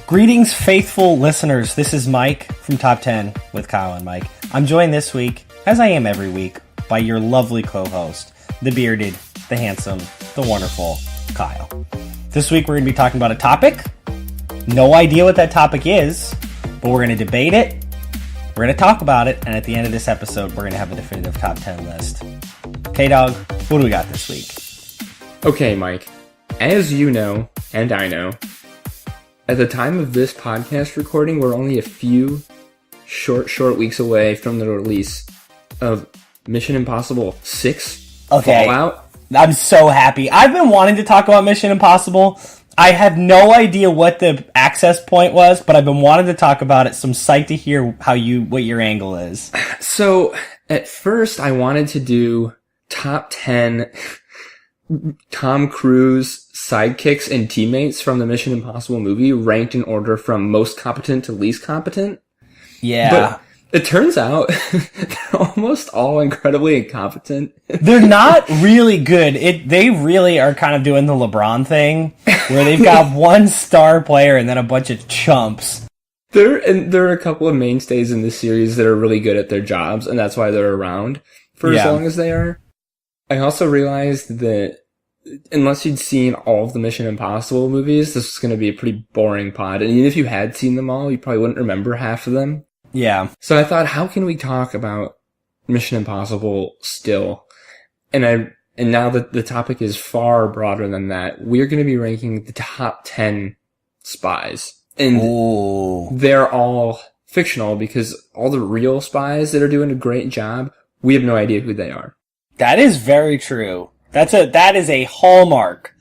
Greetings, faithful listeners. This is Mike from Top 10 with Kyle and Mike. I'm joined this week, as I am every week, by your lovely co-host, the bearded, the handsome, the wonderful Kyle. This week we're going to be talking about a topic. No idea what that topic is, but we're going to debate it. We're going to talk about it, and at the end of this episode, we're going to have a definitive top 10 list. Okay, dog, what do we got this week? Okay, Mike. As you know, and I know, at the time of this podcast recording, we're only a few short weeks away from the release of Mission Impossible 6 Fallout. I'm so happy. I've been wanting to talk about Mission Impossible. I have no idea what the access point was, but I've been wanting to talk about it, so I'm psyched to hear what your angle is. So, at first, I wanted to do top 10 Tom Cruise sidekicks and teammates from the Mission Impossible movie, ranked in order from most competent to least competent. Yeah. But it turns out they're almost all incredibly incompetent. They're not really good. They really are kind of doing the LeBron thing, where they've got one star player and then a bunch of chumps. There are a couple of mainstays in this series that are really good at their jobs, and that's why they're around for as long as they are. I also realized that unless you'd seen all of the Mission Impossible movies, this was going to be a pretty boring pod. And even if you had seen them all, you probably wouldn't remember half of them. Yeah. So I thought, how can we talk about Mission Impossible still? And now that the topic is far broader than that, we're going to be ranking the top 10 spies. And they're all fictional because all the real spies that are doing a great job, we have no idea who they are. That is very true. That is a hallmark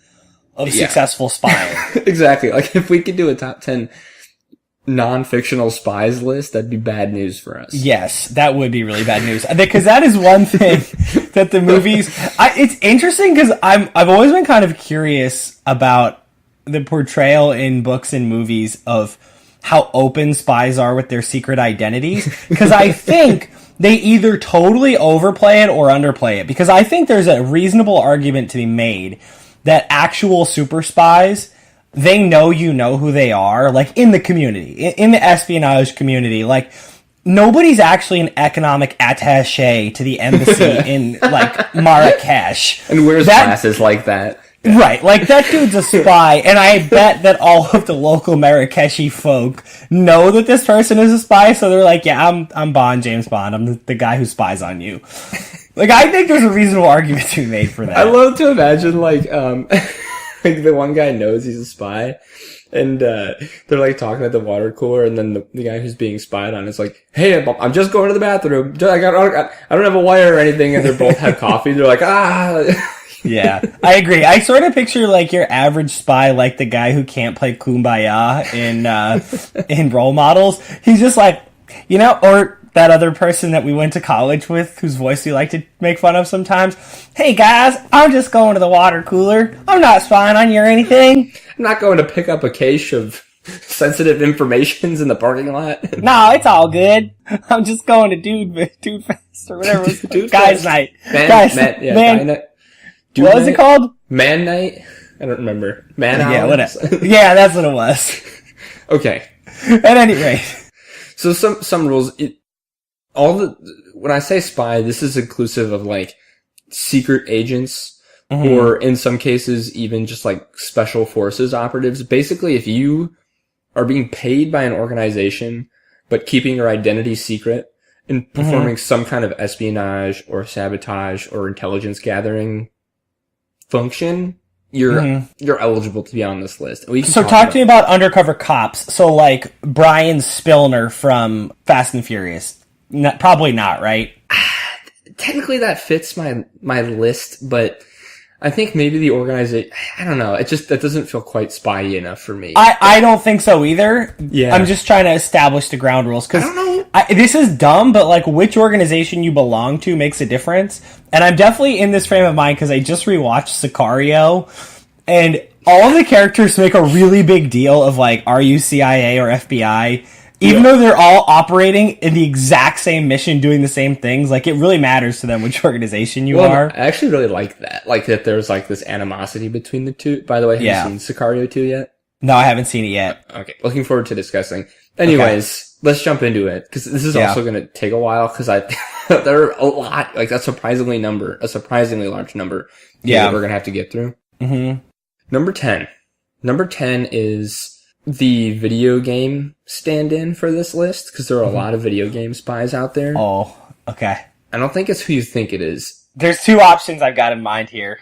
of successful spying. Exactly. Like, if we could do a top 10 non-fictional spies list, that'd be bad news for us. Yes, that would be really bad news. Because that is one thing that the movies... it's interesting because I've always been kind of curious about the portrayal in books and movies of how open spies are with their secret identities. Because I think they either totally overplay it or underplay it. Because I think there's a reasonable argument to be made that actual super spies, they know you know who they are, like, in the community, in the espionage community. Like, nobody's actually an economic attaché to the embassy in, like, Marrakesh. And wears glasses like that. Yeah. Right, like, that dude's a spy, and I bet that all of the local Marrakeshi folk know that this person is a spy, so they're like, yeah, I'm Bond, James Bond, I'm the guy who spies on you. Like, I think there's a reasonable argument to be made for that. I love to imagine, like, like, the one guy knows he's a spy, and they're, like, talking at the water cooler, and then the guy who's being spied on is like, hey, I'm just going to the bathroom, I don't have a wire or anything, and they both have coffee, they're like, Yeah, I agree. I sort of picture, like, your average spy, like the guy who can't play Kumbaya in Role Models. He's just like, or that other person that we went to college with, whose voice we like to make fun of sometimes. Hey guys, I'm just going to the water cooler. I'm not spying on you or anything. I'm not going to pick up a cache of sensitive informations in the parking lot. No, it's all good. I'm just going to Dude Fest or whatever it was. Guys Night. Guy Night. What was it called? Man Night? I don't remember. Yeah, whatever. Yeah, that's what it was. Okay. At any rate. So some rules. When I say spy, this is inclusive of, like, secret agents, or in some cases even just, like, special forces operatives. Basically, if you are being paid by an organization but keeping your identity secret and performing some kind of espionage or sabotage or intelligence gathering function, you're eligible to be on this list. So talk to me about undercover cops. So, like, Brian Spillner from Fast and Furious. Probably not, right? Technically that fits my list, but I think maybe the organization, I don't know, that doesn't feel quite spy-y enough for me. I don't think so either. Yeah. I'm just trying to establish the ground rules, because I don't know. This is dumb, but, like, which organization you belong to makes a difference. And I'm definitely in this frame of mind because I just rewatched Sicario, and all of the characters make a really big deal of, like, are you CIA or FBI? Even though they're all operating in the exact same mission, doing the same things, like, it really matters to them which organization you are. I actually really like that. Like, that there's, like, this animosity between the two. By the way, have you seen Sicario 2 yet? No, I haven't seen it yet. Okay, looking forward to discussing. Anyways, let's jump into it, because this is also going to take a while, because there are a lot, like a surprisingly large number that we're going to have to get through. Mm-hmm. Number 10. Number 10 is the video game stand-in for this list, because there are a lot of video game spies out there. Oh, okay. I don't think it's who you think it is. There's two options I've got in mind here.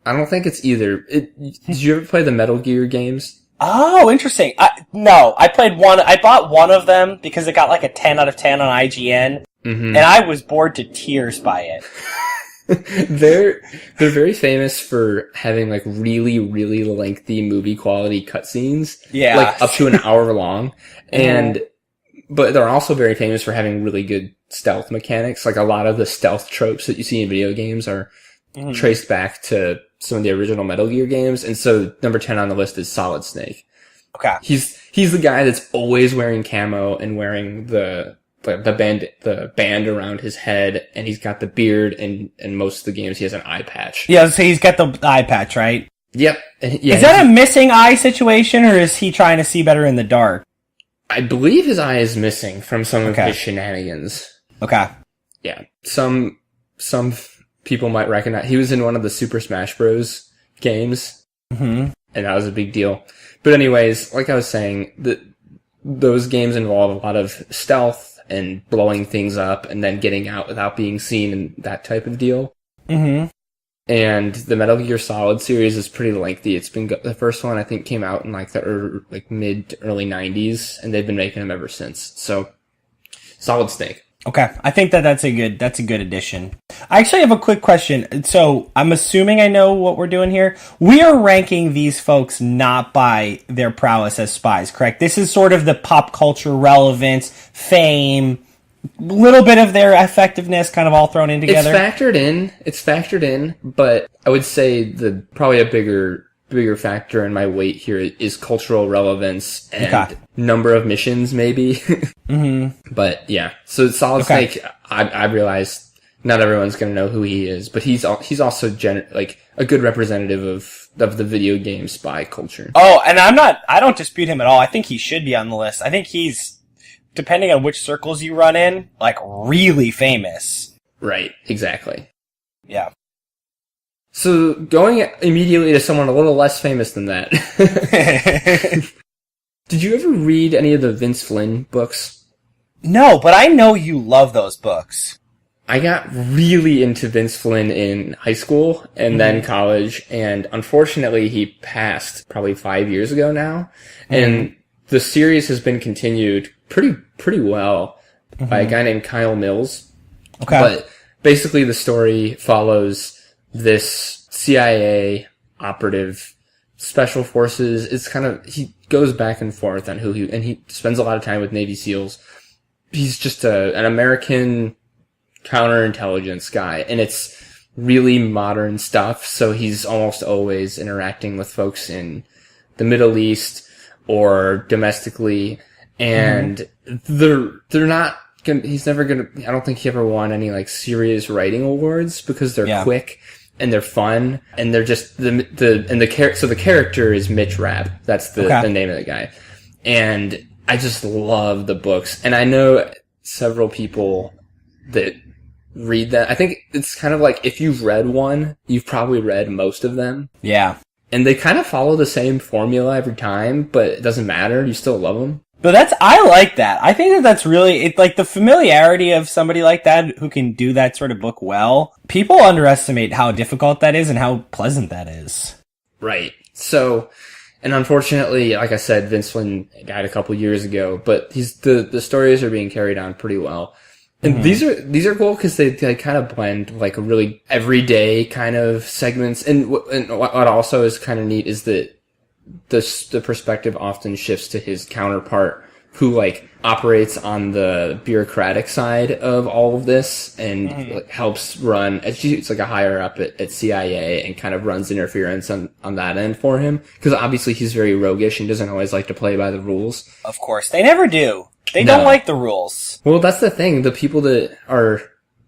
I don't think it's either. Did you ever play the Metal Gear games? Oh, interesting. No, I played one. I bought one of them because it got like a 10 out of 10 on IGN, and I was bored to tears by it. They're very famous for having like really, really lengthy movie quality cutscenes. Yeah. Like up to an hour long. But they're also very famous for having really good stealth mechanics. Like a lot of the stealth tropes that you see in video games are traced back to some of the original Metal Gear games. And so number 10 on the list is Solid Snake. Okay. He's the guy that's always wearing camo and wearing the band around his head, and he's got the beard, and in most of the games he has an eye patch. Yeah, so he's got the eye patch, right? Yep. Is that a missing eye situation, or is he trying to see better in the dark? I believe his eye is missing from some of his shenanigans. Okay. Yeah. Some people might recognize, he was in one of the Super Smash Bros. Games, and that was a big deal. But anyways, like I was saying, those games involve a lot of stealth and blowing things up and then getting out without being seen and that type of deal. And the Metal Gear Solid series is pretty lengthy. It's been the first one I think came out in like the mid to early 90s, and they've been making them ever since. So, Solid Snake. Okay, I think that's a good addition. I actually have a quick question. So I'm assuming I know what we're doing here. We are ranking these folks not by their prowess as spies, correct? This is sort of the pop culture relevance, fame, little bit of their effectiveness kind of all thrown in together. It's factored in, but I would say probably a bigger factor in my weight here is cultural relevance and number of missions, maybe. But yeah, so Solid Snake, I realize not everyone's going to know who he is, but he's also like a good representative of the video game spy culture. Oh, and I don't dispute him at all. I think he should be on the list. I think he's, depending on which circles you run in, like really famous. Right, exactly. Yeah. So, going immediately to someone a little less famous than that. Did you ever read any of the Vince Flynn books? No, but I know you love those books. I got really into Vince Flynn in high school and then college, and unfortunately he passed probably 5 years ago now. And the series has been continued pretty well by a guy named Kyle Mills. Okay. But basically the story follows this CIA operative, special forces. It's kind of, he goes back and forth on and he spends a lot of time with Navy SEALs. He's just an American counterintelligence guy, and it's really modern stuff. So he's almost always interacting with folks in the Middle East or domestically, and they're not gonna, he's never gonna, I don't think he ever won any like serious writing awards because they're quick and they're fun, and they're just so the character is Mitch Rapp. That's the name of the guy. And I just love the books. And I know several people that read that. I think it's kind of like, if you've read one, you've probably read most of them. Yeah. And they kind of follow the same formula every time, but it doesn't matter. You still love them. But I like that. I think that's really, like the familiarity of somebody like that who can do that sort of book well. People underestimate how difficult that is and how pleasant that is. Right. So, and unfortunately, like I said, Vince Flynn died a couple years ago, but the stories are being carried on pretty well. And these are cool because they kind of blend like a really everyday kind of segments. And what also is kind of neat is that the perspective often shifts to his counterpart, who like operates on the bureaucratic side of all of this and like, helps run. It's like a higher up at CIA and kind of runs interference on that end for him, because obviously he's very roguish and doesn't always like to play by the rules. Of course, they never do. They don't like the rules. Well, that's the thing. The people that are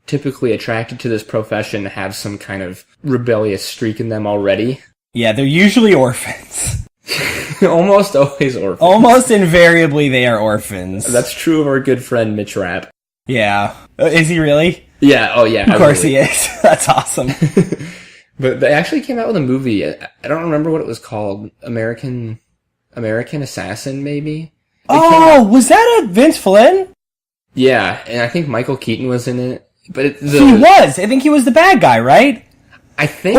typically attracted to this profession have some kind of rebellious streak in them already. Yeah, they're usually orphans. Almost always orphans. Almost invariably, they are orphans. That's true of our good friend Mitch Rapp. Yeah. Is he really? Yeah, oh yeah. Of course he is. That's awesome. But they actually came out with a movie. I don't remember what it was called. American Assassin, maybe? Was that a Vince Flynn? Yeah, and I think Michael Keaton was in it. But He was. I think he was the bad guy, right? I think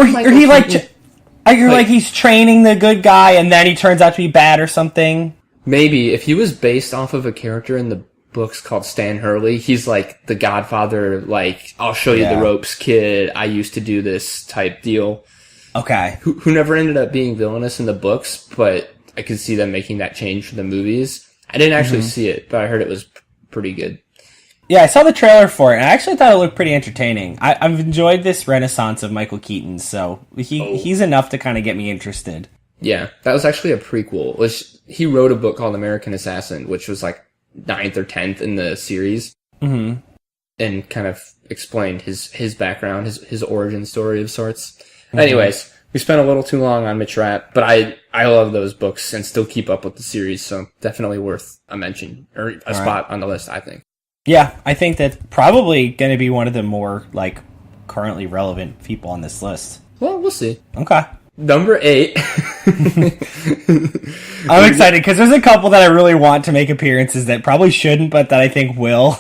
he's training the good guy and then he turns out to be bad or something. Maybe. If he was based off of a character in the books called Stan Hurley, he's like the Godfather, like, I'll show you the ropes, kid, I used to do this type deal. Okay. Who never ended up being villainous in the books, but I could see them making that change for the movies. I didn't actually see it, but I heard it was pretty good. Yeah, I saw the trailer for it, and I actually thought it looked pretty entertaining. I've enjoyed this renaissance of Michael Keaton, so he's enough to kind of get me interested. Yeah, that was actually a prequel. He wrote a book called American Assassin, which was like 9th or 10th in the series. Mm-hmm. And kind of explained his background, his origin story of sorts. Mm-hmm. Anyways, we spent a little too long on Mitch Rapp, but I love those books and still keep up with the series, so definitely worth a mention, or a spot on the list, I think. Yeah, I think that's probably going to be one of the more, like, currently relevant people on this list. Well, we'll see. Okay. Number 8. I'm excited, because there's a couple that I really want to make appearances that probably shouldn't, but that I think will.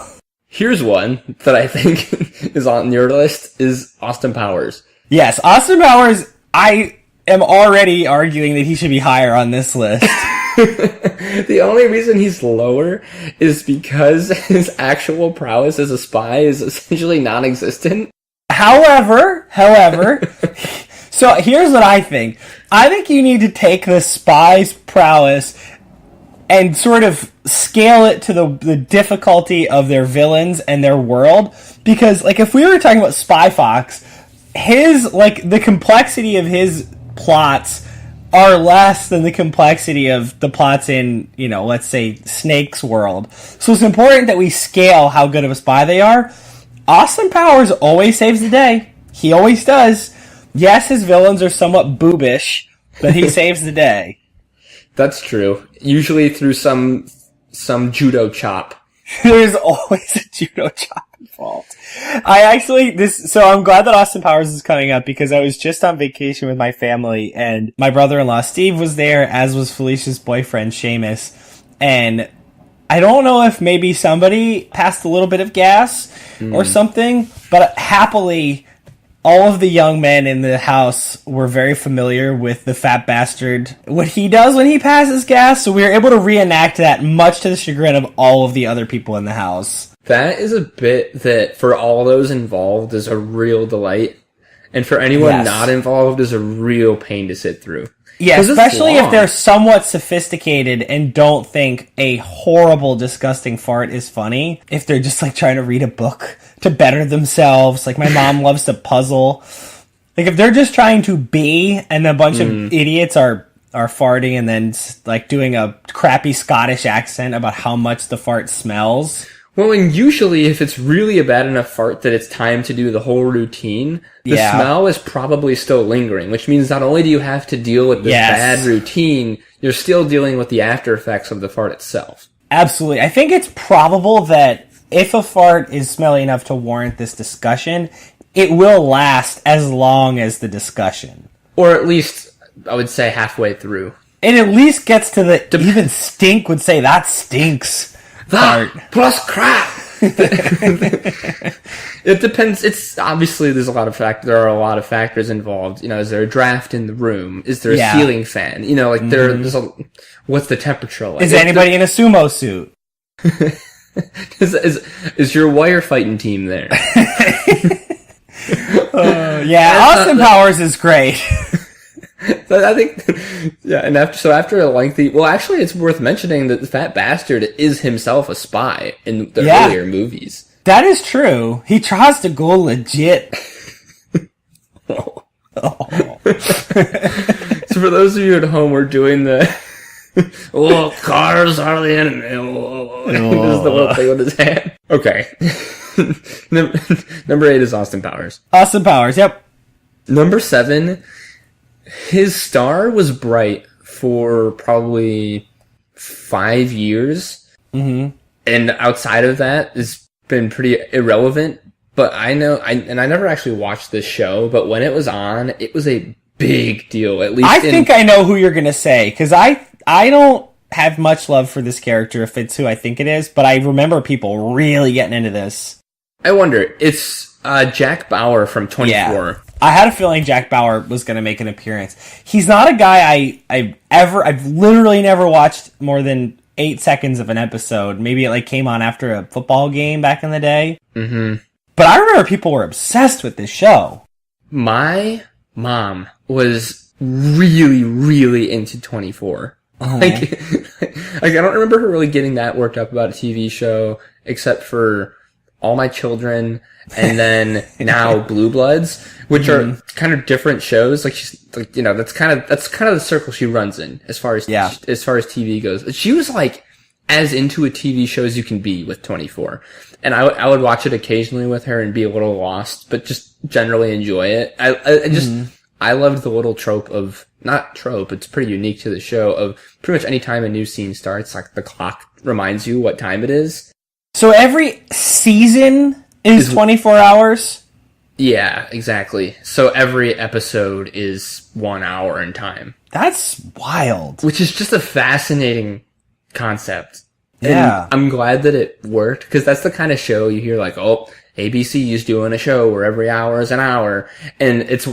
Here's one that I think is on your list, is Austin Powers. Yes, Austin Powers, I am already arguing that he should be higher on this list. The only reason he's lower is because his actual prowess as a spy is essentially non-existent. However, so here's what I think. I think you need to take the spy's prowess and sort of scale it to the difficulty of their villains and their world. Because, like, if we were talking about Spy Fox, the complexity of his plots are less than the complexity of the plots in, let's say, Snake's world. So it's important that we scale how good of a spy they are. Austin Powers always saves the day. He always does. Yes, his villains are somewhat boobish, but he saves the day. That's true. Usually through some judo chop. There's always a judo chop involved. So I'm glad that Austin Powers is coming up because I was just on vacation with my family and my brother-in-law Steve was there, as was Felicia's boyfriend Seamus. And I don't know if maybe somebody passed a little bit of gas or something, but happily all of the young men in the house were very familiar with the fat bastard, what he does when he passes gas, so we were able to reenact that much to the chagrin of all of the other people in the house. That is a bit that, for all those involved, is a real delight, and for anyone not involved is a real pain to sit through. Yeah, especially if they're somewhat sophisticated and don't think a horrible, disgusting fart is funny. If they're just, like, trying to read a book to better themselves. Like, my mom loves to puzzle. Like, if they're just trying to be, and a bunch of idiots are farting and then, like, doing a crappy Scottish accent about how much the fart smells. Well, and usually if it's really a bad enough fart that it's time to do the whole routine, the smell is probably still lingering, which means not only do you have to deal with this bad routine, you're still dealing with the after effects of the fart itself. Absolutely. I think it's probable that if a fart is smelly enough to warrant this discussion, it will last as long as the discussion. Or at least, I would say, halfway through. It at least gets to even Stink would say, that stinks. That plus crap. It depends. It's obviously there are a lot of factors involved. Is there a draft in the room? Is there a ceiling fan? There's what's the temperature like? Is anybody in a sumo suit? is your wire fighting team there? Austin Powers is great. I think, and after a lengthy, actually, it's worth mentioning that the fat bastard is himself a spy in the earlier movies. That is true. He tries to go legit. So for those of you at home, we're doing the, cars are the enemy. This is the little thing with his hand. Okay. Number 8 is Austin Powers. Austin Powers, yep. Number 7... His star was bright for probably 5 years. Mm-hmm. And outside of that, it's been pretty irrelevant. But I know, and I never actually watched this show, but when it was on, it was a big deal. At least I think I know who you're going to say, because I don't have much love for this character if it's who I think it is, but I remember people really getting into this. I wonder. It's Jack Bauer from 24. Yeah. I had a feeling Jack Bauer was going to make an appearance. He's not a guy I've literally never watched more than 8 seconds of an episode. Maybe it came on after a football game back in the day. Mm-hmm. But I remember people were obsessed with this show. My mom was really, really into 24. Uh-huh. I don't remember her really getting that worked up about a TV show, except for All My Children, and then now Blue Bloods, which are kind of different shows. That's kind of the circle she runs in as far as TV goes. She was as into a TV show as you can be with 24. And I would watch it occasionally with her and be a little lost, but just generally enjoy it. I loved the little trope of, not trope, it's pretty unique to the show, of pretty much any time a new scene starts, the clock reminds you what time it is. So every season is 24 hours? Yeah, exactly. So every episode is 1 hour in time. That's wild. Which is just a fascinating concept. Yeah. And I'm glad that it worked, because that's the kind of show you hear ABC is doing a show where every hour is an hour, and it's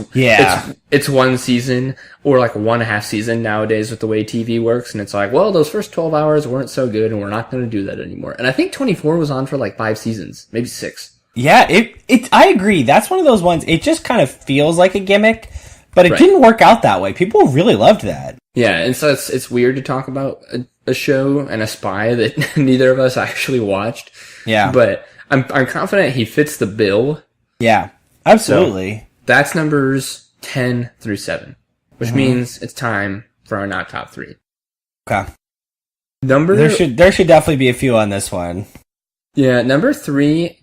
one season or one half season nowadays with the way TV works, and it's those first 12 hours weren't so good, and we're not going to do that anymore. And I think 24 was on for 5 seasons, maybe 6. Yeah, I agree. That's one of those ones. It just kind of feels like a gimmick, but it didn't work out that way. People really loved that. Yeah, and so it's weird to talk about a show and a spy that neither of us actually watched. Yeah, but I'm confident he fits the bill. Yeah, absolutely. So that's numbers 10 through 7, which means it's time for our not top 3. Okay. There should definitely be a few on this one. Yeah, number 3.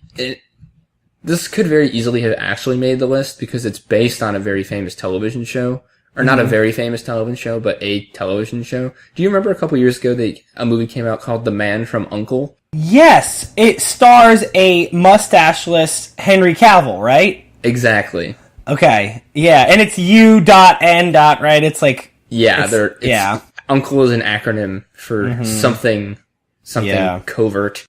This could very easily have actually made the list because it's based on a very famous television show. Or not a very famous television show, but a television show. Do you remember a couple years ago a movie came out called The Man from U.N.C.L.E.? Yes, it stars a mustache-less Henry Cavill, right? Exactly. Okay, yeah, and it's U.N. right? It's U.N.C.L.E. is an acronym for something covert.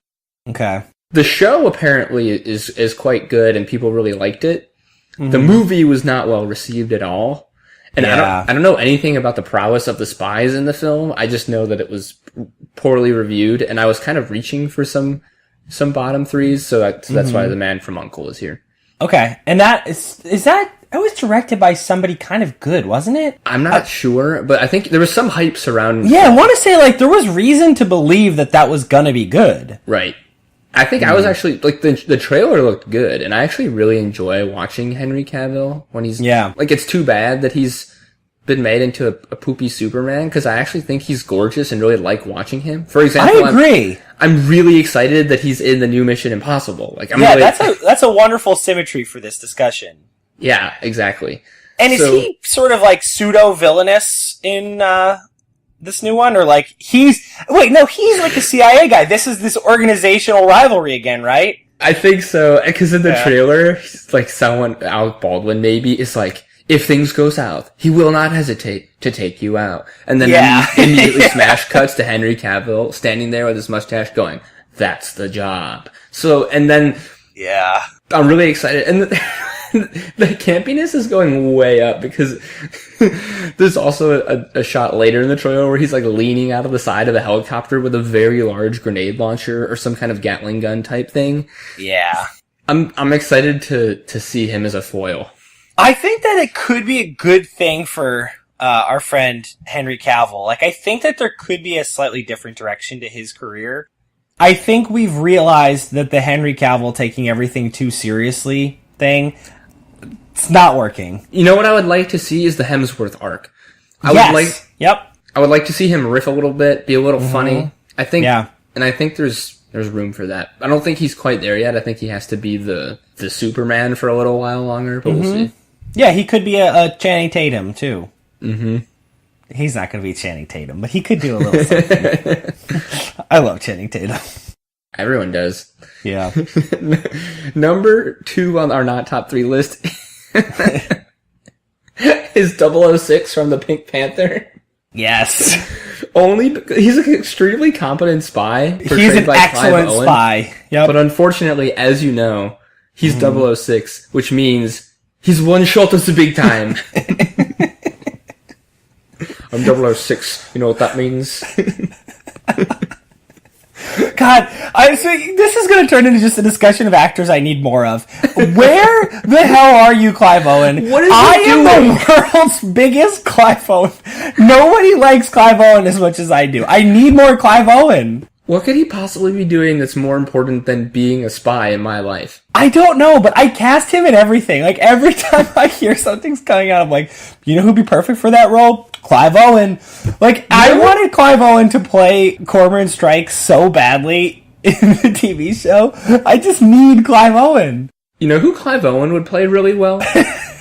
Okay. The show apparently is quite good, and people really liked it. The movie was not well received at all. And I don't know anything about the prowess of the spies in the film. I just know that it was poorly reviewed, and I was kind of reaching for some bottom 3s, so that's why The Man from U.N.C.L.E. is here. Okay, and that was directed by somebody kind of good, wasn't it? I'm not sure, but I think there was some hype surrounding. Yeah, I want to say there was reason to believe that was gonna be good. Right. I think I was actually, the trailer looked good, and I actually really enjoy watching Henry Cavill when he's, it's too bad that he's been made into a poopy Superman, because I actually think he's gorgeous and really like watching him. For example, I agree. I'm really excited that he's in the new Mission Impossible. That's a wonderful symmetry for this discussion. Yeah, exactly. And is he sort of pseudo-villainous in, this new one, or he's a CIA guy. This is this organizational rivalry again, right? I think so, because in the trailer, Alec Baldwin maybe is if things go south, he will not hesitate to take you out. And then immediately smash cuts to Henry Cavill standing there with his mustache going, "That's the job." So, and then I'm really excited, and the campiness is going way up, because there's also a shot later in the trailer where he's leaning out of the side of a helicopter with a very large grenade launcher or some kind of Gatling gun type thing. Yeah. I'm excited to see him as a foil. I think that it could be a good thing for our friend Henry Cavill. I think that there could be a slightly different direction to his career. I think we've realized that the Henry Cavill taking everything too seriously thing, it's not working. You know what I would like to see is the Hemsworth arc. I would like to see him riff a little bit, be a little funny. I think, and I think there's room for that. I don't think he's quite there yet. I think he has to be the Superman for a little while longer, but we'll see. Yeah, he could be a Channing Tatum too. He's not going to be Channing Tatum, but he could do a little something. I love Channing Tatum. Everyone does. Yeah. Number 2 on our not top 3 list is 006 from the Pink Panther. Yes. Only because he's an extremely competent spy. He's an excellent spy. Yep. But unfortunately, as you know, he's 006, which means he's one shot of the big time. I'm 006. You know what that means? God, so this is going to turn into just a discussion of actors I need more of. Where the hell are you, Clive Owen? What is I he am doing? the world's biggest Clive Owen. Nobody likes Clive Owen as much as I do. I need more Clive Owen. What could he possibly be doing that's more important than being a spy in my life? I don't know, but I cast him in everything. Like, every time I hear something's coming out, I'm like, you know who'd be perfect for that role? Clive Owen. Like, I wanted Clive Owen to play Cormoran Strike so badly in the TV show. I just need Clive Owen. You know who Clive Owen would play really well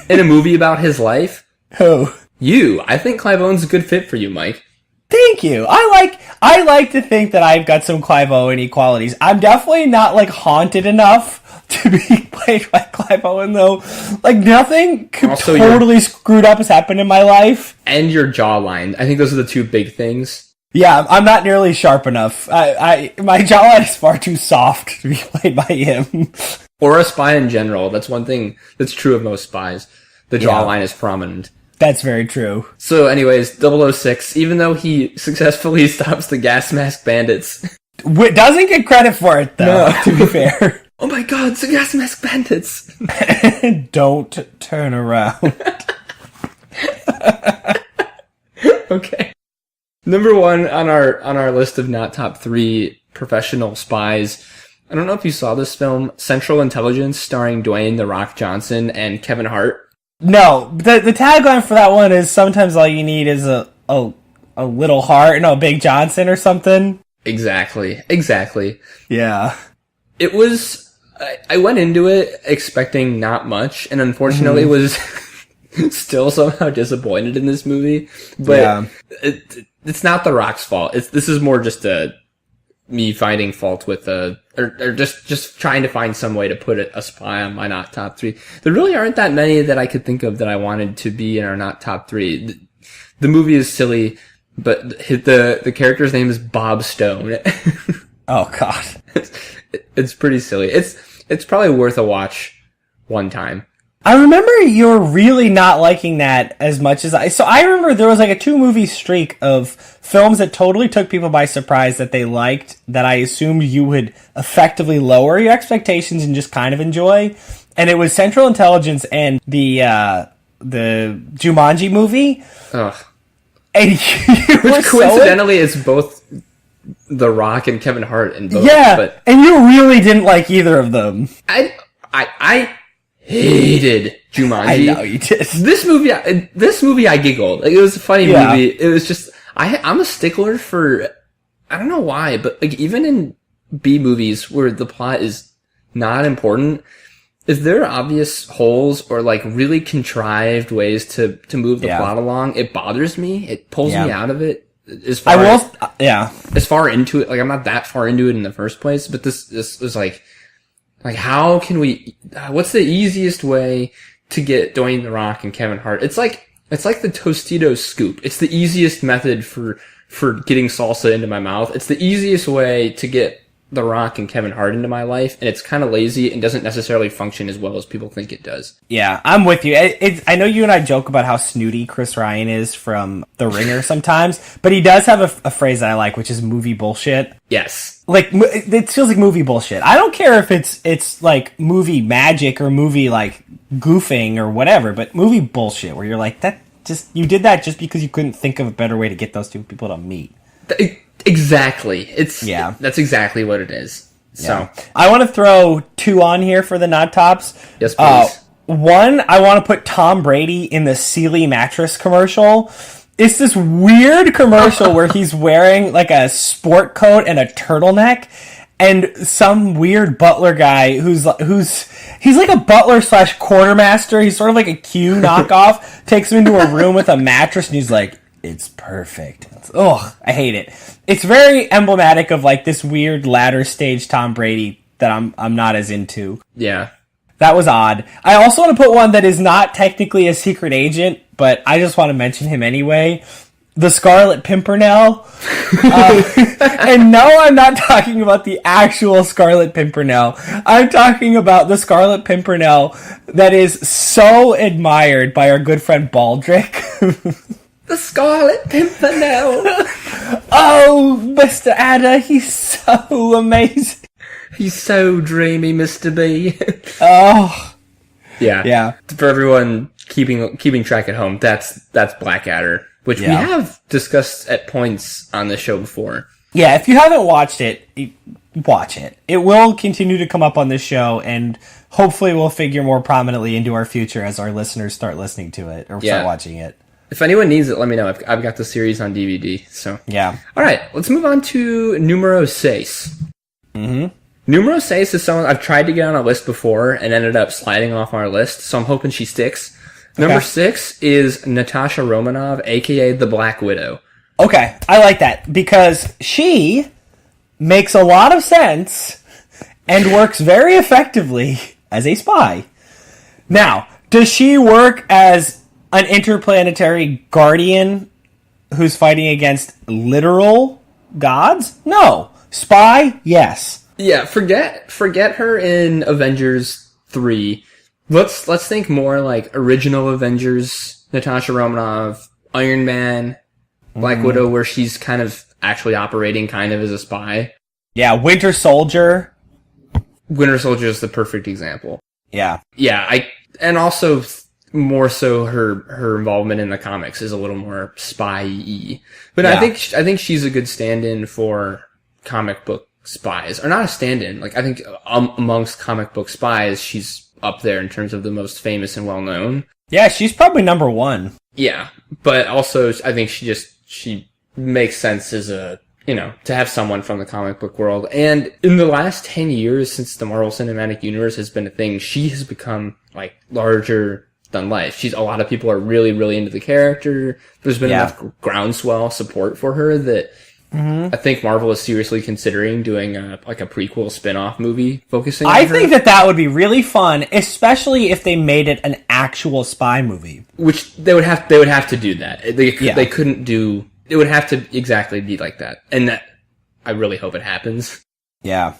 in a movie about his life? Who? You. I think Clive Owen's a good fit for you, Mike. Thank you. I like to think that I've got some Clive Owen qualities. I'm definitely not, like, haunted enough to be played by Clive Owen, though. Like, nothing Also, totally screwed up has happened in my life. And your jawline. I think those are the 2 big things. Yeah, I'm not nearly sharp enough. My jawline is far too soft to be played by him. Or a spy in general. That's one thing that's true of most spies. The jawline is prominent. That's very true. So anyways, 006, even though he successfully stops the gas mask bandits. Doesn't get credit for it, though, to be fair. Oh my god, it's the gas mask bandits! Don't turn around. Okay. Number 1 on our list of not top 3 professional spies. I don't know if you saw this film, Central Intelligence, starring Dwayne "The Rock" Johnson and Kevin Hart. No, the tagline for that one is sometimes all you need is a little heart, no, Big Johnson or something. Exactly. Yeah. It was, I went into it expecting not much, and unfortunately was still somehow disappointed in this movie. But it's not The Rock's fault. This is more just me finding fault with or just trying to find some way to put a spy on my not top 3. There really aren't that many that I could think of that I wanted to be in our not top 3. The movie is silly, but the character's name is Bob Stone. Oh God. It's pretty silly. It's probably worth a watch one time. I remember you were really not liking that as much as I. So I remember there was like a 2-movie streak of films that totally took people by surprise that they liked, that I assumed you would effectively lower your expectations and just kind of enjoy. And it was Central Intelligence and the Jumanji movie. Ugh. And you were coincidentally, it's both The Rock and Kevin Hart in both. Yeah, but and you really didn't like either of them. I hated Jumanji. I know you did. This movie I giggled. Like, it was a funny movie. It was just, I'm a stickler for, I don't know why, but like even in B movies where the plot is not important, if there are obvious holes or like really contrived ways to move the plot along, it bothers me. It pulls me out of it. As far into it, like I'm not that far into it in the first place, but this was like how can what's the easiest way to get Dwayne The Rock and Kevin Hart? It's like the Tostitos scoop. It's the easiest method for getting salsa into my mouth. It's the easiest way to get The Rock and Kevin Hart into my life, and it's kind of lazy and doesn't necessarily function as well as people think it does. Yeah, I'm with you. I know you and I joke about how snooty Chris Ryan is from The Ringer sometimes, but he does have a phrase that I like, which is movie bullshit. Yes. Like, it feels like movie bullshit. I don't care if it's like movie magic or movie like goofing or whatever, but movie bullshit where you're like, you did that just because you couldn't think of a better way to get those two people to meet. Exactly. That's exactly what it is. So I want to throw 2 on here for the not tops. Yes, please. One, I want to put Tom Brady in the Sealy mattress commercial. It's this weird commercial where he's wearing like a sport coat and a turtleneck, and some weird butler guy he's like a butler / quartermaster. He's sort of like a Q knockoff. Takes him into a room with a mattress, and he's like, It's perfect. I hate it. It's very emblematic of like this weird latter stage Tom Brady that I'm not as into. Yeah. That was odd. I also want to put one that is not technically a secret agent, but I just want to mention him anyway. The Scarlet Pimpernel. And no, I'm not talking about the actual Scarlet Pimpernel. I'm talking about the Scarlet Pimpernel that is so admired by our good friend Baldric. The Scarlet Pimpernel. Oh, Mr. Adder, he's so amazing. He's so dreamy, Mr. B. Oh. Yeah. For everyone keeping track at home, that's Blackadder, which we have discussed at points on the show before. Yeah, if you haven't watched it, watch it. It will continue to come up on this show, and hopefully will figure more prominently into our future as our listeners start listening to it or start watching it. If anyone needs it, let me know. I've got the series on DVD. So yeah. All right, let's move on to numero seis. Mm-hmm. Numero seis is someone I've tried to get on a list before and ended up sliding off our list, so I'm hoping she sticks. Number 6 is Natasha Romanoff, aka the Black Widow. Okay, I like that because she makes a lot of sense and works very effectively as a spy. Now, does she work as an interplanetary guardian who's fighting against literal gods? No. Spy? Yes. Yeah, forget her in Avengers 3. Let's think more like original Avengers, Natasha Romanoff, Iron Man, Black Widow, where she's kind of actually operating kind of as a spy. Yeah, Winter Soldier. Winter Soldier is the perfect example. Yeah. Yeah, and also more so her involvement in the comics is a little more spy-y. But I think she's a good stand-in for comic book spies. Or not a stand-in. Like, I think amongst comic book spies, she's up there in terms of the most famous and well-known. Yeah, she's probably number 1. Yeah, but also I think she makes sense as a, to have someone from the comic book world. And in the last 10 years since the Marvel Cinematic Universe has been a thing, she has become like larger than life. A lot of people are really, really into the character. There's been enough groundswell support for her that I think Marvel is seriously considering doing a prequel spin-off movie focusing on her. I think that would be really fun, especially if they made it an actual spy movie. Which they would have to do that. They couldn't do. It would have to exactly be like that, and that I really hope it happens. Yeah.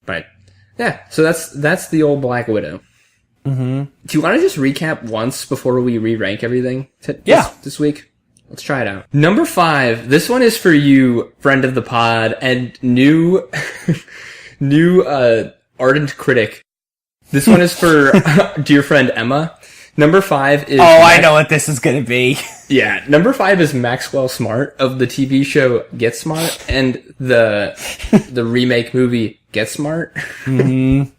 But yeah, so that's the old Black Widow. Mm-hmm. Do you want to just recap once before we re-rank everything? This week. Let's try it out. Number 5. This one is for you, friend of the pod, and new ardent critic. This one is for dear friend Emma. Number 5 is... I know what this is going to be. Yeah. Number 5 is Maxwell Smart of the TV show Get Smart and the remake movie Get Smart. Mm-hmm.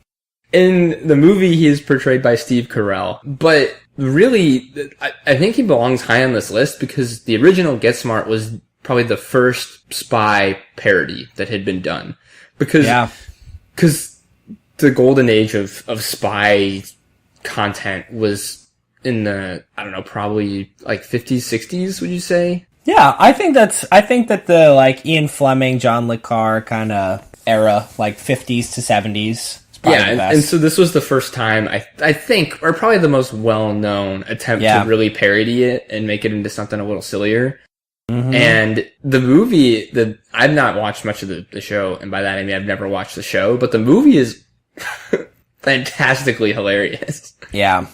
In the movie, he is portrayed by Steve Carell. But really, I think he belongs high on this list because the original Get Smart was probably the first spy parody that had been done. Because the golden age of spy content was in the, I don't know, probably like 50s, 60s, would you say? Yeah, I think that the like Ian Fleming, John Le Carre kind of era, like 50s to 70s. Yeah, and so this was the first time, I think, or probably the most well-known attempt to really parody it and make it into something a little sillier. Mm-hmm. And the movie, I've not watched much of the show, and by that I mean I've never watched the show, but the movie is fantastically hilarious. Yeah.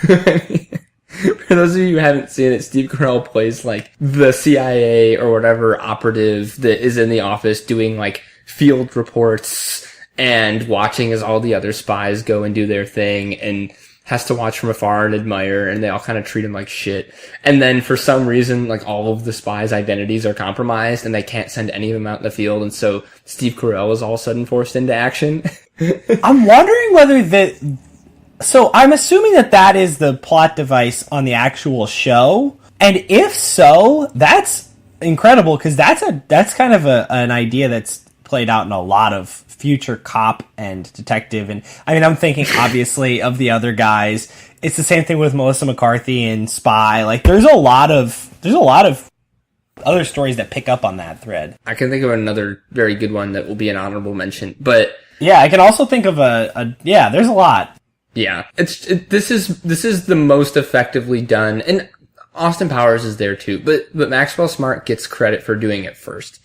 For those of you who haven't seen it, Steve Carell plays like the CIA or whatever operative that is in the office doing like field reports and watching as all the other spies go and do their thing and has to watch from afar and admire, and they all kind of treat him like shit. And then for some reason, like all of the spies' identities are compromised and they can't send any of them out in the field, and so Steve Carell is all of a sudden forced into action. I'm wondering whether so I'm assuming that is the plot device on the actual show. And if so, that's incredible because that's kind of an idea that's played out in a lot of future cop and detective, and I mean I'm thinking obviously of the other guys. It's the same thing with Melissa McCarthy and Spy. Like there's a lot of other stories that pick up on that thread. I can think of another very good one that will be an honorable mention, but yeah, I can also think of there's a lot. Yeah, this is the most effectively done, and Austin Powers is there too, but Maxwell Smart gets credit for doing it first.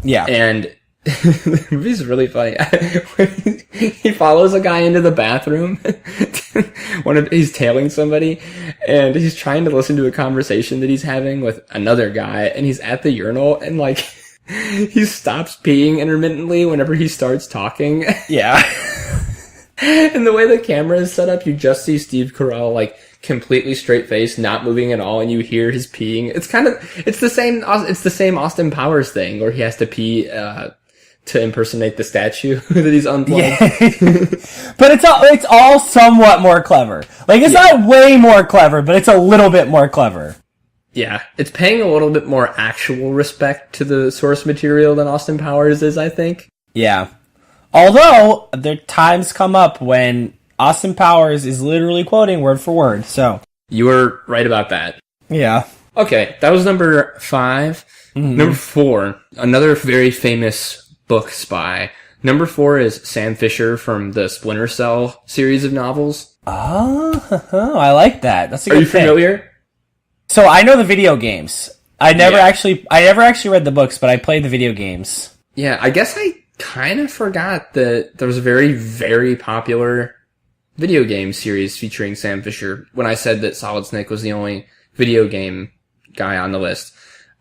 Yeah, and the movie's really funny. When he follows a guy into the bathroom. He's tailing somebody, and he's trying to listen to a conversation that he's having with another guy, and he's at the urinal, and like he stops peeing intermittently whenever he starts talking. Yeah. And the way the camera is set up, you just see Steve Carell like completely straight face, not moving at all, and you hear his peeing. It's the same Austin Powers thing where he has to pee to impersonate the statue that he's unplugged. Yeah. But it's all somewhat more clever. Like it's not way more clever, but it's a little bit more clever. Yeah, it's paying a little bit more actual respect to the source material than Austin Powers is, I think. Yeah. Although, there times come up when Austin Powers is literally quoting word for word, so. You were right about that. Yeah. Okay, that was number 5. Mm-hmm. Number 4, another very famous book spy. Number 4 is Sam Fisher from the Splinter Cell series of novels. Oh, I like that. That's a good Are you pick. familiar? So I know the video games. I never actually read the books, but I played the video games. Yeah, I guess I kind of forgot that there was a very, very popular video game series featuring Sam Fisher when I said that Solid Snake was the only video game guy on the list.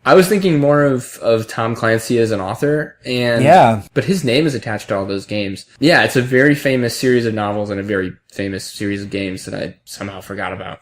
I was thinking more of Tom Clancy as an author, but his name is attached to all those games. Yeah, it's a very famous series of novels and a very famous series of games that I somehow forgot about.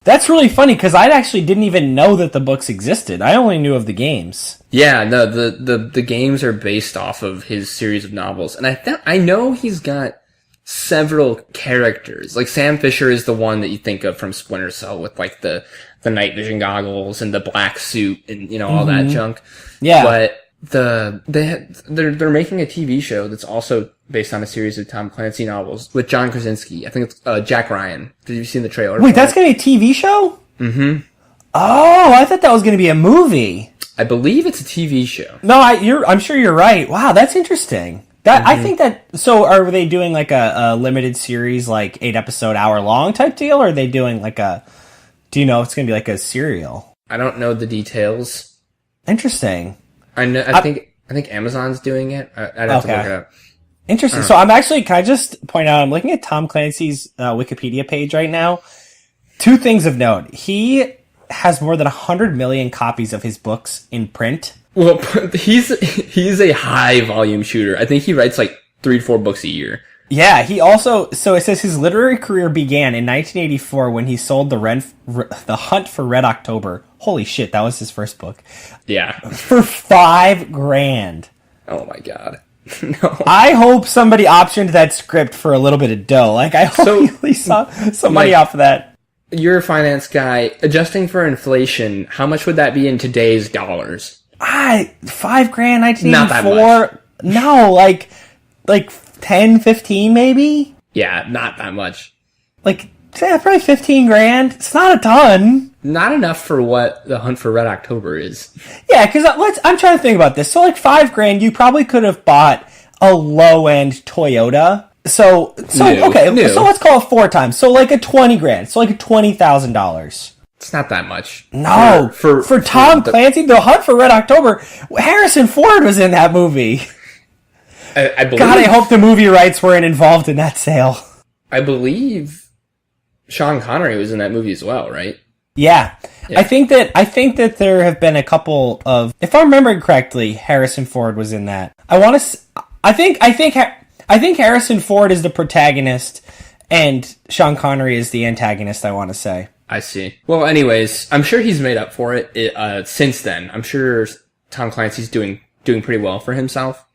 That's really funny, because I actually didn't even know that the books existed. I only knew of the games. Yeah, no, the games are based off of his series of novels. And I know he's got several characters. Like, Sam Fisher is the one that you think of from Splinter Cell with, like, the night vision goggles and the black suit and, you know, all that junk. Yeah. But they're making a TV show that's also based on a series of Tom Clancy novels with John Krasinski. I think it's Jack Ryan. Did you see the trailer? Wait, that's going to be a TV show? Mm-hmm. Oh, I thought that was going to be a movie. I believe it's a TV show. No, I'm sure you're right. Wow, that's interesting. I think that. So, are they doing like a limited series, like 8-episode, hour-long type deal, or are they doing like a? Do you know if it's going to be like a serial? I don't know the details. Interesting. I know. I think Amazon's doing it. I'd have to look it up. Interesting. So I'm actually, can I just point out, I'm looking at Tom Clancy's Wikipedia page right now. 2 things of note. He has more than 100 million copies of his books in print. Well, he's a high volume shooter. I think he writes like 3 to 4 books a year. Yeah, he also, so it says his literary career began in 1984 when he sold The Hunt for Red October. Holy shit, that was his first book. Yeah. For $5,000. Oh my god. No. I hope somebody optioned that script for a little bit of dough. Like, I hope he at least saw some money off of that. You're a finance guy. Adjusting for inflation, how much would that be in today's dollars? $5,000, 1984? Not that much. No, like 10, 15 maybe? Yeah, not that much. Like, probably $15,000. It's not a ton. Not enough for what The Hunt for Red October is. Yeah, because I'm trying to think about this. So, like, $5,000, you probably could have bought a low-end Toyota. So let's call it 4 times. So, like, a $20,000. So, like, a $20,000. It's not that much. No, for Tom Clancy, The Hunt for Red October, Harrison Ford was in that movie. I believe. God, I hope the movie rights weren't involved in that sale. I believe Sean Connery was in that movie as well, right? Yeah. I think that there have been a couple of, if I'm remembering correctly, Harrison Ford was in that. I think Harrison Ford is the protagonist and Sean Connery is the antagonist, I want to say. I see. Well, anyways, I'm sure he's made up for it since then. I'm sure Tom Clancy's doing pretty well for himself.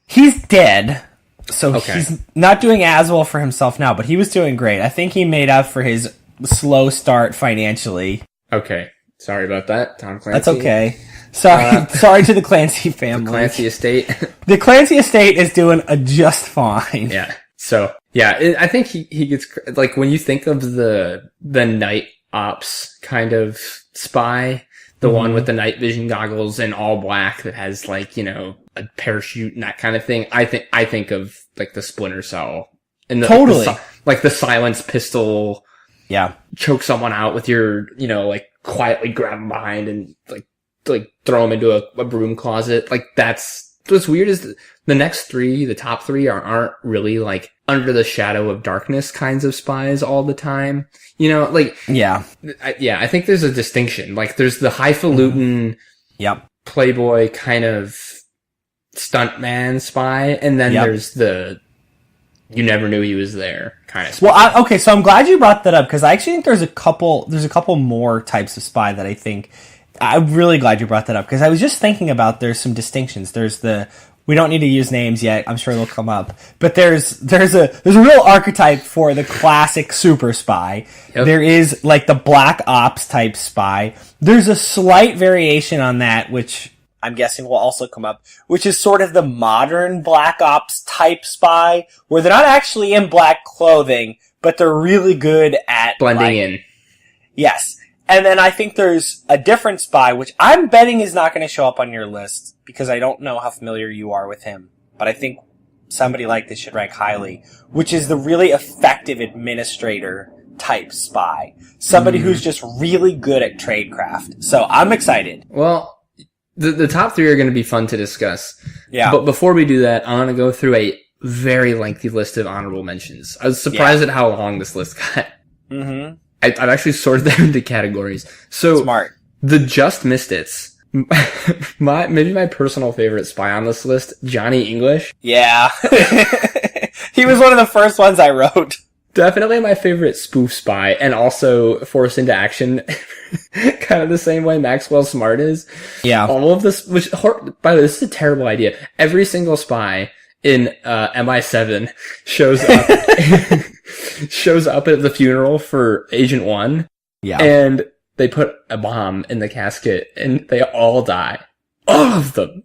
He's dead, so he's not doing as well for himself now, but he was doing great. I think he made up for his slow start financially. Okay. Sorry about that, Tom Clancy. That's okay. Sorry to the Clancy family. The Clancy estate. The Clancy estate is doing just fine. Yeah. So, yeah, I think he gets, like, when you think of the night ops kind of spy, The one with the night vision goggles and all black that has like, you know, a parachute and that kind of thing. I think of like the Splinter Cell and the silenced pistol. Yeah. Choke someone out with your, you know, like quietly grab them behind and like throw them into a broom closet. Like what's weird is the next three, the top three aren't really like under the shadow of darkness kinds of spies all the time. You know, like, I think there's a distinction. Like there's the highfalutin, playboy kind of stuntman spy. And then there's the, you never knew he was there kind of spy. Well, okay. So I'm glad you brought that up because I actually think there's a couple more types of spy that I think, I'm really glad you brought that up because I was just thinking about there's some distinctions. We don't need to use names yet. I'm sure they'll come up. But there's a real archetype for the classic super spy. Yep. There is like the black ops type spy. There's a slight variation on that, which I'm guessing will also come up, which is sort of the modern black ops type spy, where they're not actually in black clothing, but they're really good at blending in. Yes. And then I think there's a different spy, which I'm betting is not going to show up on your list because I don't know how familiar you are with him. But I think somebody like this should rank highly, which is the really effective administrator type spy. Somebody who's just really good at tradecraft. So I'm excited. Well, the top three are going to be fun to discuss. Yeah. But before we do that, I want to go through a very lengthy list of honorable mentions. I was surprised at how long this list got. Mm-hmm. I've actually sorted them into categories. So, smart. The Just Missed It's. Maybe my personal favorite spy on this list, Johnny English. Yeah. He was one of the first ones I wrote. Definitely my favorite spoof spy, and also forced into action, kind of the same way Maxwell Smart is. Yeah. All of this, by the way, this is a terrible idea. Every single spy in MI7 shows up at the funeral for Agent 1. Yeah. And they put a bomb in the casket and they all die. All of them.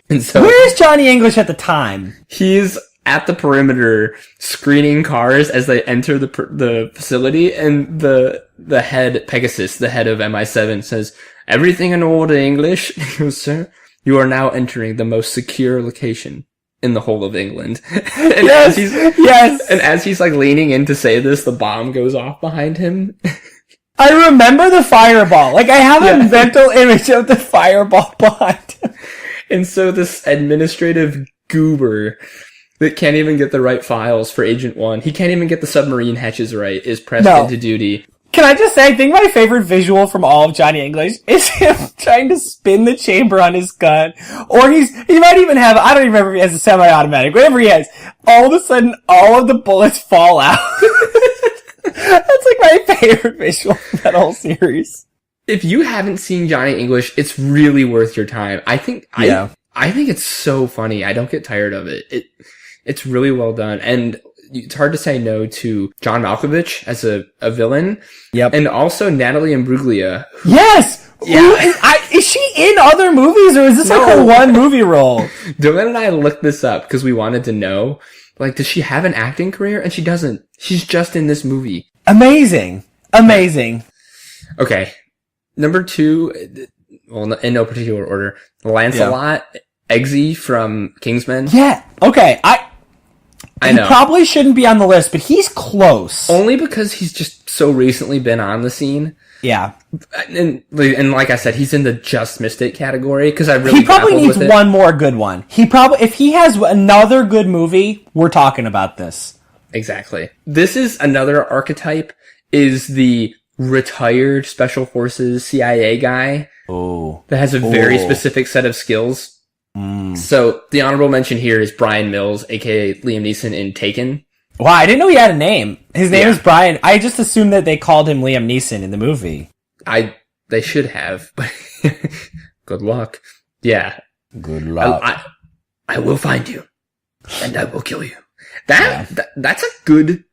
And so where's Johnny English at the time? He's at the perimeter screening cars as they enter the facility, and the head, Pegasus, the head of MI7, says, "Everything in order, English." He goes, "Sir, you are now entering the most secure location in the whole of England." And yes. And as he's like leaning in to say this, the bomb goes off behind him. I remember the fireball. Like I have a mental image of the fireball behind him. And so this administrative goober that can't even get the right files for Agent 1, he can't even get the submarine hatches right, is pressed into duty. Can I just say, I think my favorite visual from all of Johnny English is him trying to spin the chamber on his gun. Or he might even have, I don't even remember if he has a semi-automatic, whatever he has. All of a sudden, all of the bullets fall out. That's like my favorite visual from that whole series. If you haven't seen Johnny English, it's really worth your time. I think it's so funny. I don't get tired of it. It's really well done. And it's hard to say no to John Malkovich as a villain. Yep. And also Natalie Imbruglia. Yes! Yeah. Is she in other movies, or is this like her one movie role? Dylan and I looked this up because we wanted to know, like, does she have an acting career? And she doesn't. She's just in this movie. Amazing. Okay. Number 2, well, in no particular order, Lancelot Eggsy from Kingsman. Yeah. Okay. I know. He probably shouldn't be on the list, but he's close. Only because he's just so recently been on the scene. Yeah. And like I said, he's in the Just Missed It category because I really he probably needs one more good one. If he has another good movie, we're talking about this. Exactly. This is another archetype, is the retired Special Forces CIA guy. Oh. That has a very specific set of skills. So the honorable mention here is Brian Mills, aka Liam Neeson in Taken. Wow, I didn't know he had a name. His name is Brian. I just assumed that they called him Liam Neeson in the movie. They should have. Good luck. Yeah. Good luck. I will find you, and I will kill you. That's a good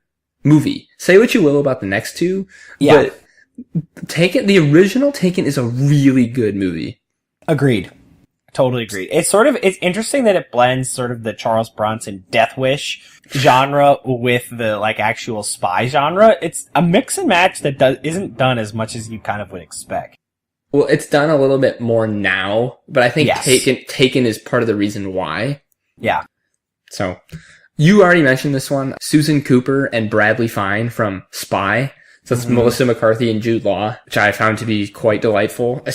movie. Say what you will about the next two, but Taken, the original Taken, is a really good movie. Agreed. Totally agreed. It's interesting that it blends sort of the Charles Bronson Death Wish genre with the like actual spy genre. It's a mix and match that isn't done as much as you kind of would expect. Well, it's done a little bit more now, but I think Yes. Taken is part of the reason why. Yeah. So, you already mentioned this one. Susan Cooper and Bradley Fine from Spy. So it's Melissa McCarthy and Jude Law, which I found to be quite delightful.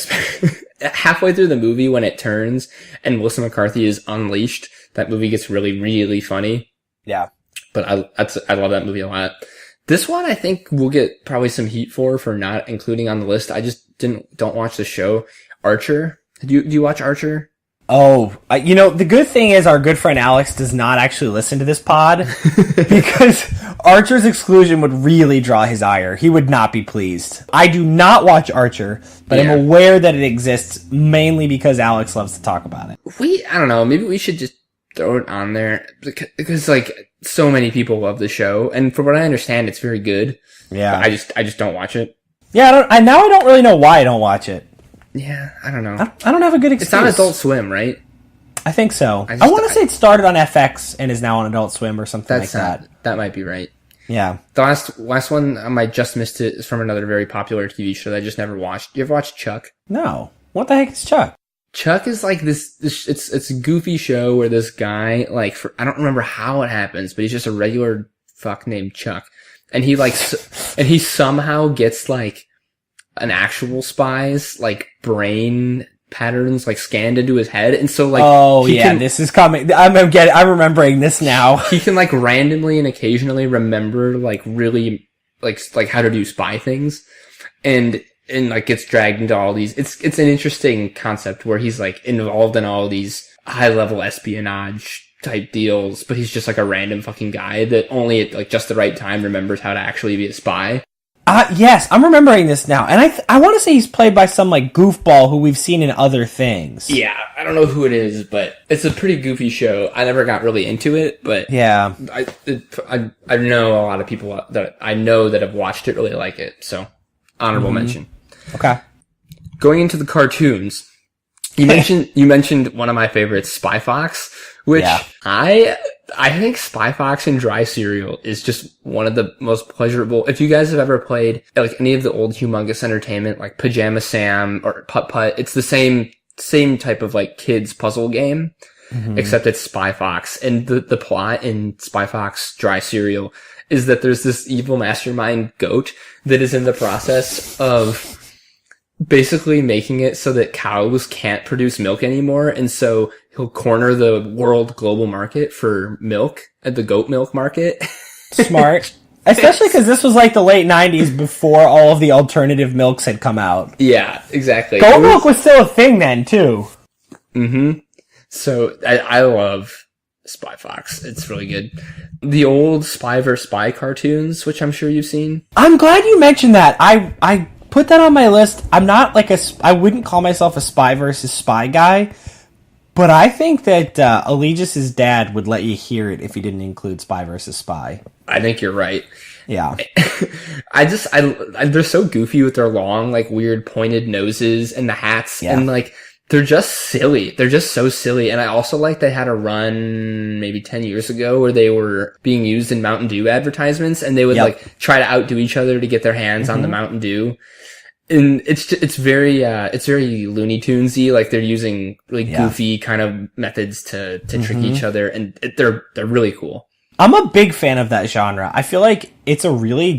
Halfway through the movie when it turns and Melissa McCarthy is unleashed, that movie gets really, really funny. Yeah. But I love that movie a lot. This one I think we'll get probably some heat for not including on the list. I just don't watch the show. Archer. Do you watch Archer? Oh, the good thing is our good friend Alex does not actually listen to this pod because Archer's exclusion would really draw his ire. He would not be pleased. I do not watch Archer, but I'm aware that it exists mainly because Alex loves to talk about it. I don't know, maybe we should just throw it on there because like so many people love the show, and from what I understand, it's very good. Yeah. I just don't watch it. Yeah, I don't really know why I don't watch it. Yeah, I don't know. I don't have a good excuse. It's on Adult Swim, right? I think so. I want to say it started on FX and is now on Adult Swim or something like that. That might be right. Yeah. The last one, I might just missed it, is from another very popular TV show that I just never watched. You ever watch Chuck? No. What the heck is Chuck? Chuck is like this it's a goofy show where this guy, like, I don't remember how it happens, but he's just a regular fuck named Chuck. And he like, and he somehow gets like an actual spy's like brain patterns like scanned into his head, and so like this is coming. I'm remembering this now. He can like randomly and occasionally remember like really like how to do spy things, and like gets dragged into all these. It's an interesting concept where he's like involved in all these high level espionage type deals, but he's just like a random fucking guy that only at like just the right time remembers how to actually be a spy. Yes, I'm remembering this now, and I want to say he's played by some like goofball who we've seen in other things. Yeah, I don't know who it is, but it's a pretty goofy show. I never got really into it, but yeah, I know a lot of people that I know that have watched it really like it. So honorable mention. Okay, going into the cartoons, you mentioned one of my favorites, Spy Fox, which I think Spy Fox and Dry Cereal is just one of the most pleasurable. If you guys have ever played like any of the old Humongous Entertainment, like Pajama Sam or Putt Putt, it's the same type of like kids puzzle game, except it's Spy Fox. And the plot in Spy Fox Dry Cereal is that there's this evil mastermind goat that is in the process of basically making it so that cows can't produce milk anymore, and so he'll corner the world global market for milk at the goat milk market. Smart. Especially because this was like the late 90s before all of the alternative milks had come out. Yeah, exactly. Goat milk was still a thing then, too. So I love Spy Fox. It's really good. The old Spy vs. Spy cartoons, which I'm sure you've seen. I'm glad you mentioned that. I put that on my list. I'm not like I wouldn't call myself a Spy versus Spy guy, but I think that Allegius's dad would let you hear it if he didn't include Spy versus Spy. I think you're right. Yeah. They're so goofy with their long, like weird pointed noses and the hats, and like they're just silly. They're just so silly. And I also like they had a run maybe 10 years ago where they were being used in Mountain Dew advertisements, and they would like try to outdo each other to get their hands on the Mountain Dew. And it's very Looney Tunesy. Like they're using really goofy kind of methods to trick each other, and they're really cool. I'm a big fan of that genre. I feel like it's a really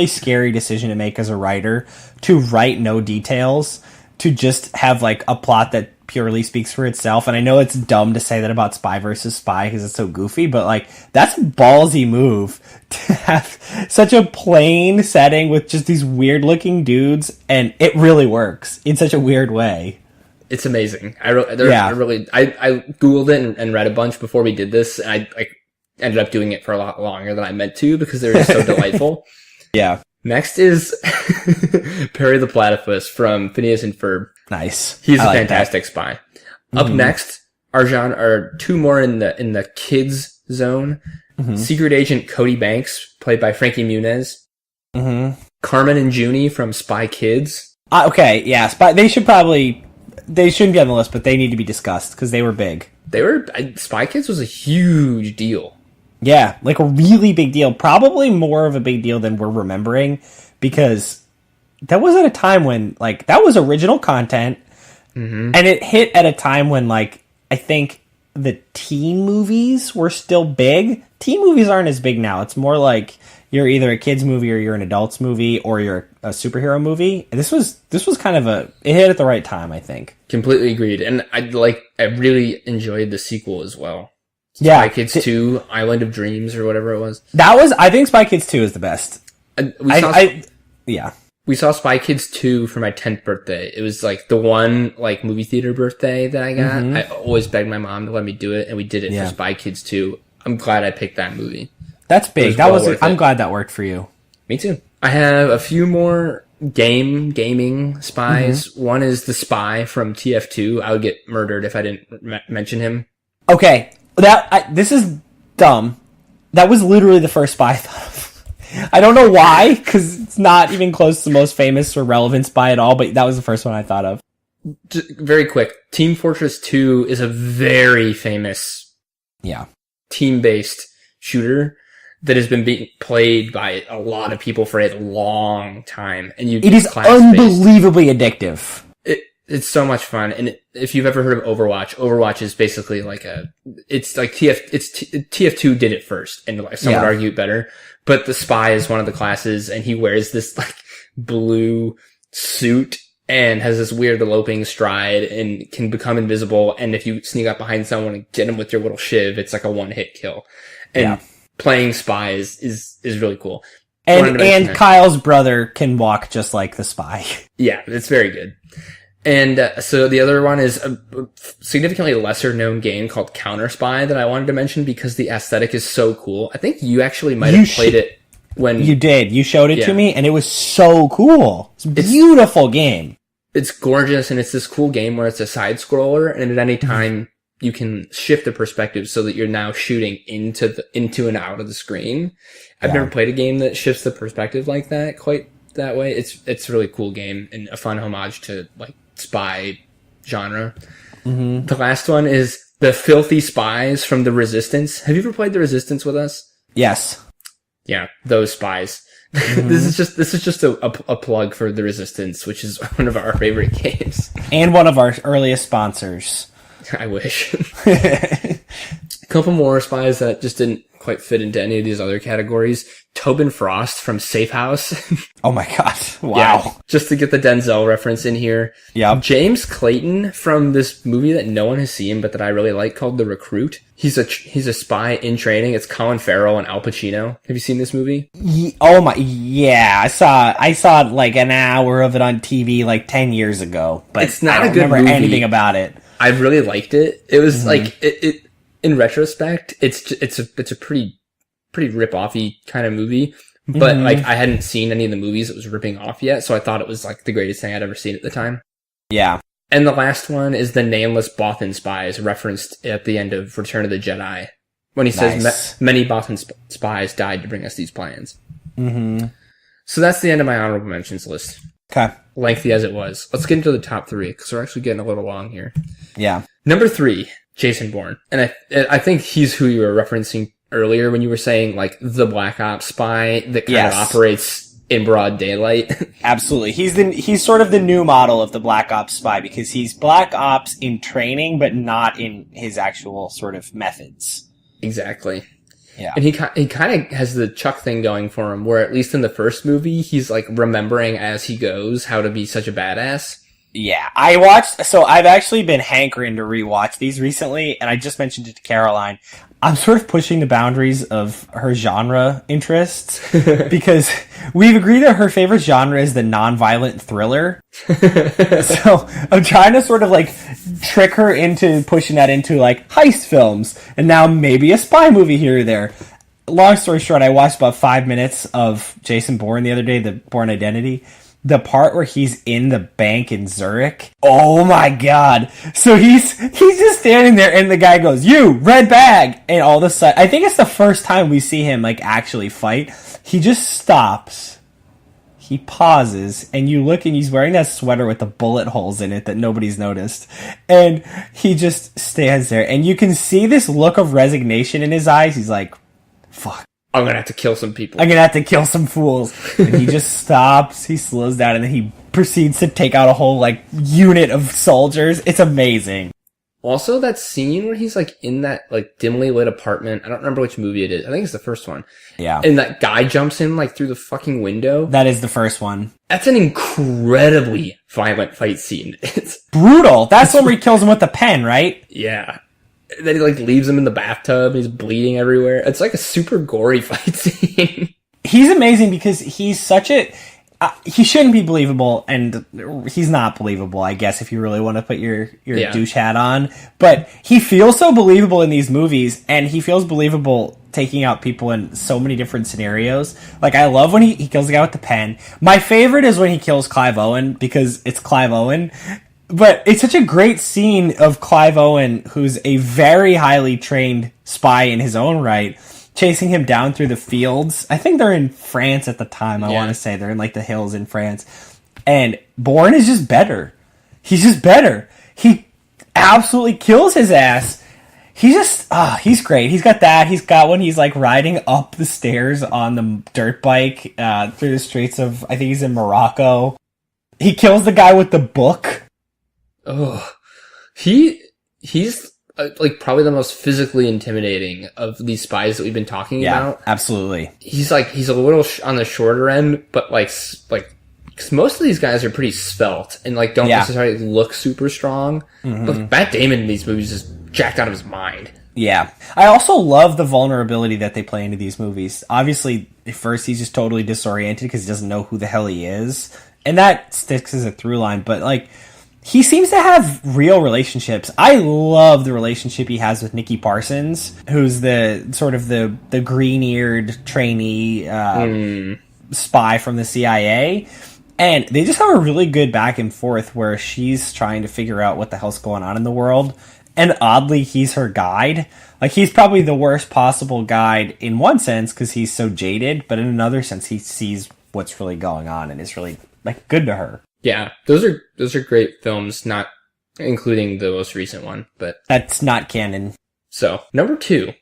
scary decision to make as a writer, to write no details, to just have like a plot that purely speaks for itself. And I know it's dumb to say that about Spy versus Spy because it's so goofy, but like that's a ballsy move to have such a plain setting with just these weird looking dudes, and it really works in such a weird way. It's amazing. I Googled it and read a bunch before we did this, and I ended up doing it for a lot longer than I meant to because they're just so delightful. Yeah. Next is Perry the Platypus from Phineas and Ferb. Nice. He's a fantastic spy. Up next are two more in the kids zone. Secret Agent Cody Banks, played by Frankie Muniz. Carmen and Junie from Spy Kids. Okay, yeah. They shouldn't be on the list, but they need to be discussed because they were big. Spy Kids was a huge deal. Yeah, like a really big deal. Probably more of a big deal than we're remembering, because that was at a time when, like, that was original content, and it hit at a time when, like, I think the teen movies were still big. Teen movies aren't as big now. It's more like you're either a kid's movie or you're an adult's movie or you're a superhero movie. And this was kind of it hit at the right time, I think. Completely agreed. And I really enjoyed the sequel as well. Yeah. Spy Kids 2, Island of Dreams, or whatever it was. I think Spy Kids 2 is the best. We saw Spy Kids 2 for my 10th birthday. It was like the one like movie theater birthday that I got. I always begged my mom to let me do it, and we did it for Spy Kids 2. I'm glad I picked that movie. That's big. I'm glad that worked for you. Me too. I have a few more gaming spies. One is the spy from TF2. I would get murdered if I didn't mention him. Okay, this is dumb. That was literally the first spy I thought of. I don't know why, because it's not even close to the most famous or relevant spy at all, but that was the first one I thought of. Just very quick. Team Fortress 2 is a very famous team-based shooter that has been being played by a lot of people for a long time. And it is unbelievably addictive. It's so much fun. And if you've ever heard of Overwatch is basically like TF2 did it first, and some would argue better. But the spy is one of the classes, and he wears this like blue suit and has this weird eloping stride and can become invisible. And if you sneak up behind someone and get him with your little shiv, it's like a one-hit kill. And playing spies is really cool. And Kyle's brother can walk just like the spy. Yeah, it's very good. And so the other one is a significantly lesser known game called Counter Spy that I wanted to mention because the aesthetic is so cool. I think you actually might have played it when you did. You showed it to me, and it was so cool. It's a beautiful game. It's gorgeous, and it's this cool game where it's a side scroller, and at any time you can shift the perspective so that you're now shooting into and out of the screen. I've never played a game that shifts the perspective like that quite that way. It's a really cool game and a fun homage to like spy genre. The last one is the Filthy Spies from the Resistance. Have you ever played the Resistance with us? Yes. Yeah, those spies. This is just a plug for the Resistance, which is one of our favorite games and one of our earliest sponsors. I wish. A couple more spies that just didn't quite fit into any of these other categories. Tobin Frost from Safe House. Oh my god. Wow. Yeah, just to get the Denzel reference in here. Yeah. James Clayton from this movie that no one has seen but that I really like called The Recruit. He's a spy in training. It's Colin Farrell and Al Pacino. Have you seen this movie? I saw like an hour of it on TV like 10 years ago, but it's not I don't a good remember movie. Anything about it. I really liked it. It was like it in retrospect, it's a pretty rip-offy kind of movie. But like I hadn't seen any of the movies it was ripping off yet, so I thought it was like the greatest thing I'd ever seen at the time. Yeah. And the last one is the nameless Bothan spies referenced at the end of Return of the Jedi when he says many Bothan spies died to bring us these plans. So that's the end of my honorable mentions list. Okay. Lengthy as it was. Let's get into the top three because we're actually getting a little long here. Yeah. Number 3, Jason Bourne. And I think he's who you were referencing earlier when you were saying like the Black Ops spy that kind of operates in broad daylight. Absolutely. He's sort of the new model of the Black Ops spy because he's Black Ops in training but not in his actual sort of methods. Exactly. Yeah. And he kind of has the Chuck thing going for him where at least in the first movie he's like remembering as he goes how to be such a badass. Yeah, I've actually been hankering to rewatch these recently, and I just mentioned it to Caroline. I'm sort of pushing the boundaries of her genre interests, because we've agreed that her favorite genre is the non-violent thriller. So I'm trying to sort of like trick her into pushing that into like heist films, and now maybe a spy movie here or there. Long story short, I watched about 5 minutes of Jason Bourne the other day, the Bourne Identity. The part where he's in the bank in Zurich. Oh my god. So he's just standing there and the guy goes, "You, red bag!" And all of a sudden, I think it's the first time we see him like actually fight. He just stops. He pauses and you look and he's wearing that sweater with the bullet holes in it that nobody's noticed. And he just stands there and you can see this look of resignation in his eyes. He's like, fuck. I'm gonna have to kill some people. I'm gonna have to kill some fools. And he just stops, he slows down, and then he proceeds to take out a whole, like, unit of soldiers. It's amazing. Also, that scene where he's, like, in that, like, dimly lit apartment. I don't remember which movie it is. I think it's the first one. Yeah. And that guy jumps in, like, through the fucking window. That is the first one. That's an incredibly violent fight scene. It's brutal. That's when he kills him with the pen, right? Yeah. Then he, like, leaves him in the bathtub, and he's bleeding everywhere. It's like a super gory fight scene. He's amazing because he's such a... he shouldn't be believable, and he's not believable, I guess, if you really want to put your douche hat on. But he feels so believable in these movies, and he feels believable taking out people in so many different scenarios. Like, I love when he kills the guy with the pen. My favorite is when he kills Clive Owen, because it's Clive Owen. But it's such a great scene of Clive Owen, who's a very highly trained spy in his own right, chasing him down through the fields. I think they're in France at the time, I want to say. They're in, like, the hills in France. And Bourne is just better. He's just better. He absolutely kills his ass. He's great. He's got that. He's got when he's, like, riding up the stairs on the dirt bike through the streets of, I think he's in Morocco. He kills the guy with the book. Oh, he's like probably the most physically intimidating of these spies that we've been talking about. Yeah, absolutely. He's a little on the shorter end, but like, cause most of these guys are pretty svelte and like don't necessarily look super strong. Mm-hmm. But Matt Damon in these movies is jacked out of his mind. Yeah. I also love the vulnerability that they play into these movies. Obviously, at first he's just totally disoriented because he doesn't know who the hell he is. And that sticks as a through line, but like, he seems to have real relationships. I love the relationship he has with Nikki Parsons, who's the sort of the green-eared trainee spy from the CIA. And they just have a really good back and forth where she's trying to figure out what the hell's going on in the world. And oddly, he's her guide. Like, he's probably the worst possible guide in one sense because he's so jaded, but in another sense, he sees what's really going on and is really, like, good to her. Yeah, those are great films, not including the most recent one, but that's not canon. So, number 2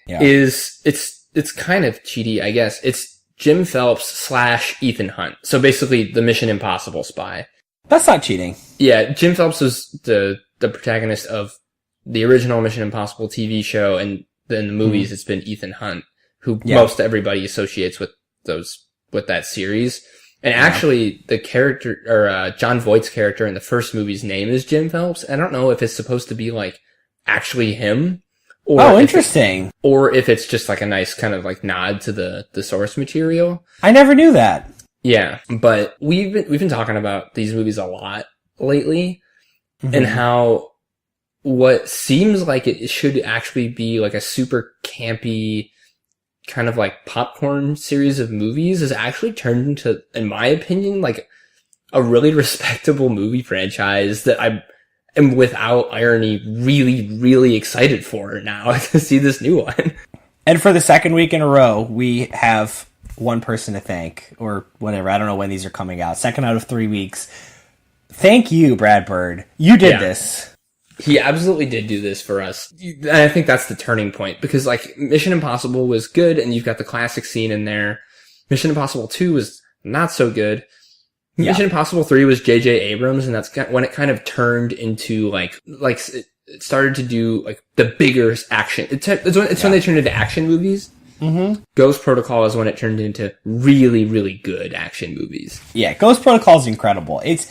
is it's kind of cheaty, I guess. It's Jim Phelps / Ethan Hunt. So basically the Mission Impossible spy. That's not cheating. Yeah, Jim Phelps was the protagonist of the original Mission Impossible TV show, and then the movies it's been Ethan Hunt, who most everybody associates with that series. And actually, the character, or John Voight's character in the first movie's name is Jim Phelps. I don't know if it's supposed to be, like, actually him. Or interesting. Or if it's just, like, a nice kind of, like, nod to the source material. I never knew that. Yeah, but we've been talking about these movies a lot lately, and how what seems like it should actually be, like, a super campy kind of like popcorn series of movies is actually turned into, in my opinion, like a really respectable movie franchise that I am, without irony, really, really excited for now to see this new one. And for the second week in a row, we have one person to thank, or whatever. I don't know when these are coming out. Second out of 3 weeks. Thank you, Brad Bird. You did this. He absolutely did do this for us. And I think that's the turning point, because like Mission Impossible was good and you've got the classic scene in there. Mission Impossible 2 was not so good. Yeah. Mission Impossible 3 was J.J. Abrams, and that's when it kind of turned into like it started to do like the bigger action. It's when they turned into action movies. Mm-hmm. Ghost Protocol is when it turned into really, really good action movies. Yeah, Ghost Protocol is incredible. It's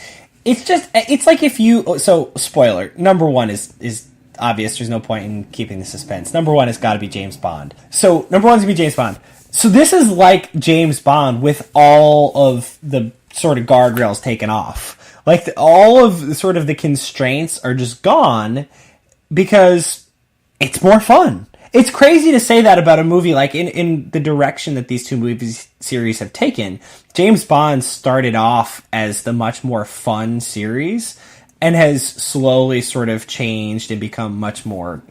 like if you... So, spoiler. Number 1 is obvious. There's no point in keeping the suspense. Number 1 has got to be James Bond. So, number 1's going to be James Bond. So, this is like James Bond with all of the sort of guardrails taken off. Like, all of sort of the constraints are just gone because it's more fun. It's crazy to say that about a movie, like in the direction that these two movies series have taken. James Bond started off as the much more fun series and has slowly sort of changed and become much more,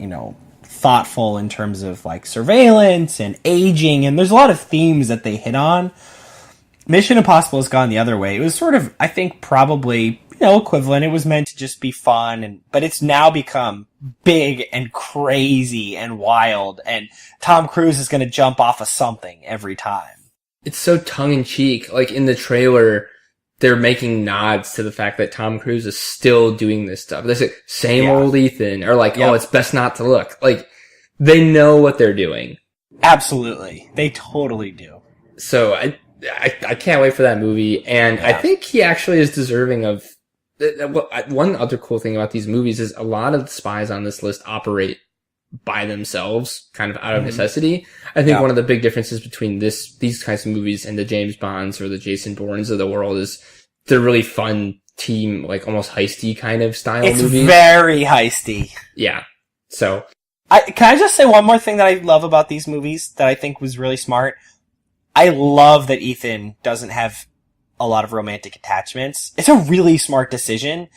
thoughtful in terms of like surveillance and aging. And there's a lot of themes that they hit on. Mission Impossible has gone the other way. It was sort of, I think, probably, equivalent. It was meant to just be fun, but it's now become big and crazy and wild, and Tom Cruise is going to jump off of something every time. It's so tongue-in-cheek. Like, in the trailer, they're making nods to the fact that Tom Cruise is still doing this stuff. They say, same old Ethan, or like, oh, it's best not to look. Like, they know what they're doing. Absolutely. They totally do. So, I can't wait for that movie, and I think he actually is deserving of... One other cool thing about these movies is a lot of the spies on this list operate by themselves, kind of out of necessity. I think one of the big differences between these kinds of movies and the James Bonds or the Jason Bournes of the world is they're really fun team, like almost heisty kind of style movies. It's very heisty. Yeah. So. Can I just say one more thing that I love about these movies that I think was really smart? I love that Ethan doesn't have a lot of romantic attachments. It's a really smart decision.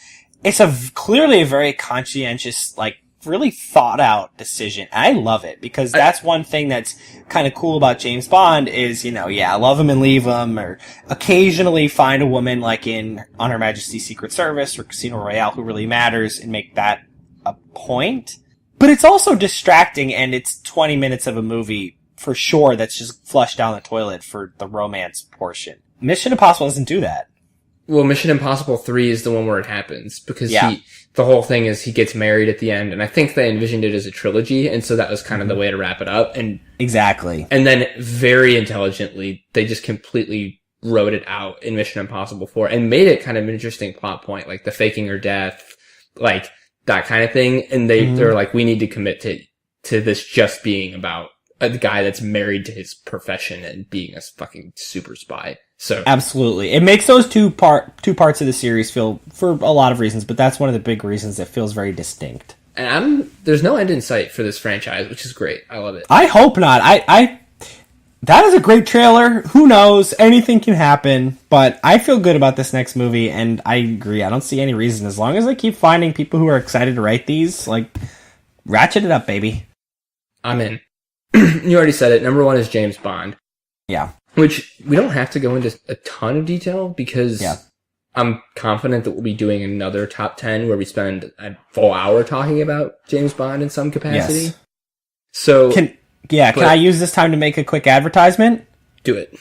It's clearly a very conscientious, like, really thought out decision. I love it because that's one thing that's kind of cool about James Bond is, love him and leave him, or occasionally find a woman like on Her Majesty's Secret Service or Casino Royale who really matters and make that a point. But it's also distracting, and it's 20 minutes of a movie for sure that's just flushed down the toilet for the romance portion. Mission Impossible doesn't do that. Well, Mission Impossible 3 is the one where it happens, because the whole thing is he gets married at the end, and I think they envisioned it as a trilogy, and so that was kind of the way to wrap it up. And exactly. And then very intelligently, they just completely wrote it out in Mission Impossible 4 and made it kind of an interesting plot point, like the faking her death, like that kind of thing. And they're like, we need to commit to this just being about a guy that's married to his profession and being a fucking super spy. So absolutely, it makes those two parts of the series feel, for a lot of reasons, but that's one of the big reasons that feels very distinct. And there's no end in sight for this franchise, which is great. I love it. I hope not. That is a great trailer. Who knows? Anything can happen, but I feel good about this next movie, and I agree. I don't see any reason, as long as I keep finding people who are excited to write these, like, ratchet it up, baby. I'm in. You already said it. Number 1 is James Bond. Yeah. Which we don't have to go into a ton of detail because I'm confident that we'll be doing another top 10 where we spend a full hour talking about James Bond in some capacity. Yes. So can I use this time to make a quick advertisement? Do it.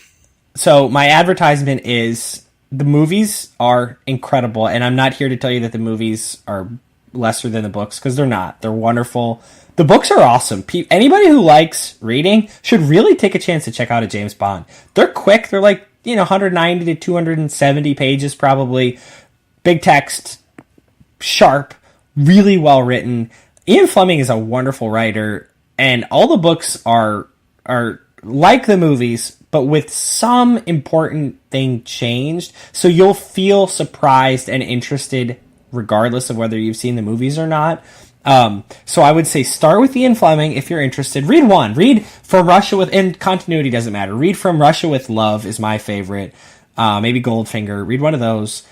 So my advertisement is the movies are incredible, and I'm not here to tell you that the movies are lesser than the books, because they're not. They're wonderful. The books are awesome. Anybody who likes reading should really take a chance to check out a James Bond. They're quick. They're like, 190 to 270 pages probably. Big text, sharp, really well written. Ian Fleming is a wonderful writer, and all the books are like the movies, but with some important thing changed. So you'll feel surprised and interested regardless of whether you've seen the movies or not. So I would say start with Ian Fleming if you're interested. Read one. Read From Russia with... And continuity doesn't matter. Read From Russia with Love is my favorite. Maybe Goldfinger. Read one of those.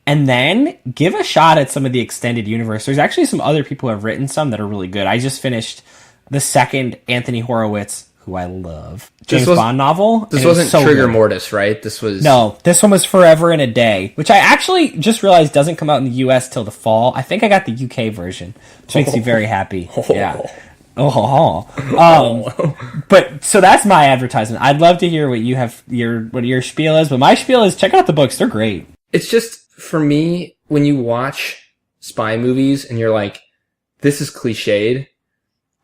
And then give a shot at some of the extended universe. There's actually some other people who have written some that are really good. I just finished the second Anthony Horowitz, who I love, James Bond novel. This wasn't Trigger Mortis, right? This was... No, this one was Forever in a Day, which I actually just realized doesn't come out in the US till the fall. I think I got the UK version, which makes me very happy. Yeah. But so that's my advertisement. I'd love to hear what you have, what your spiel is, but my spiel is check out the books. They're great. It's just, for me, when you watch spy movies and you're like, this is cliched,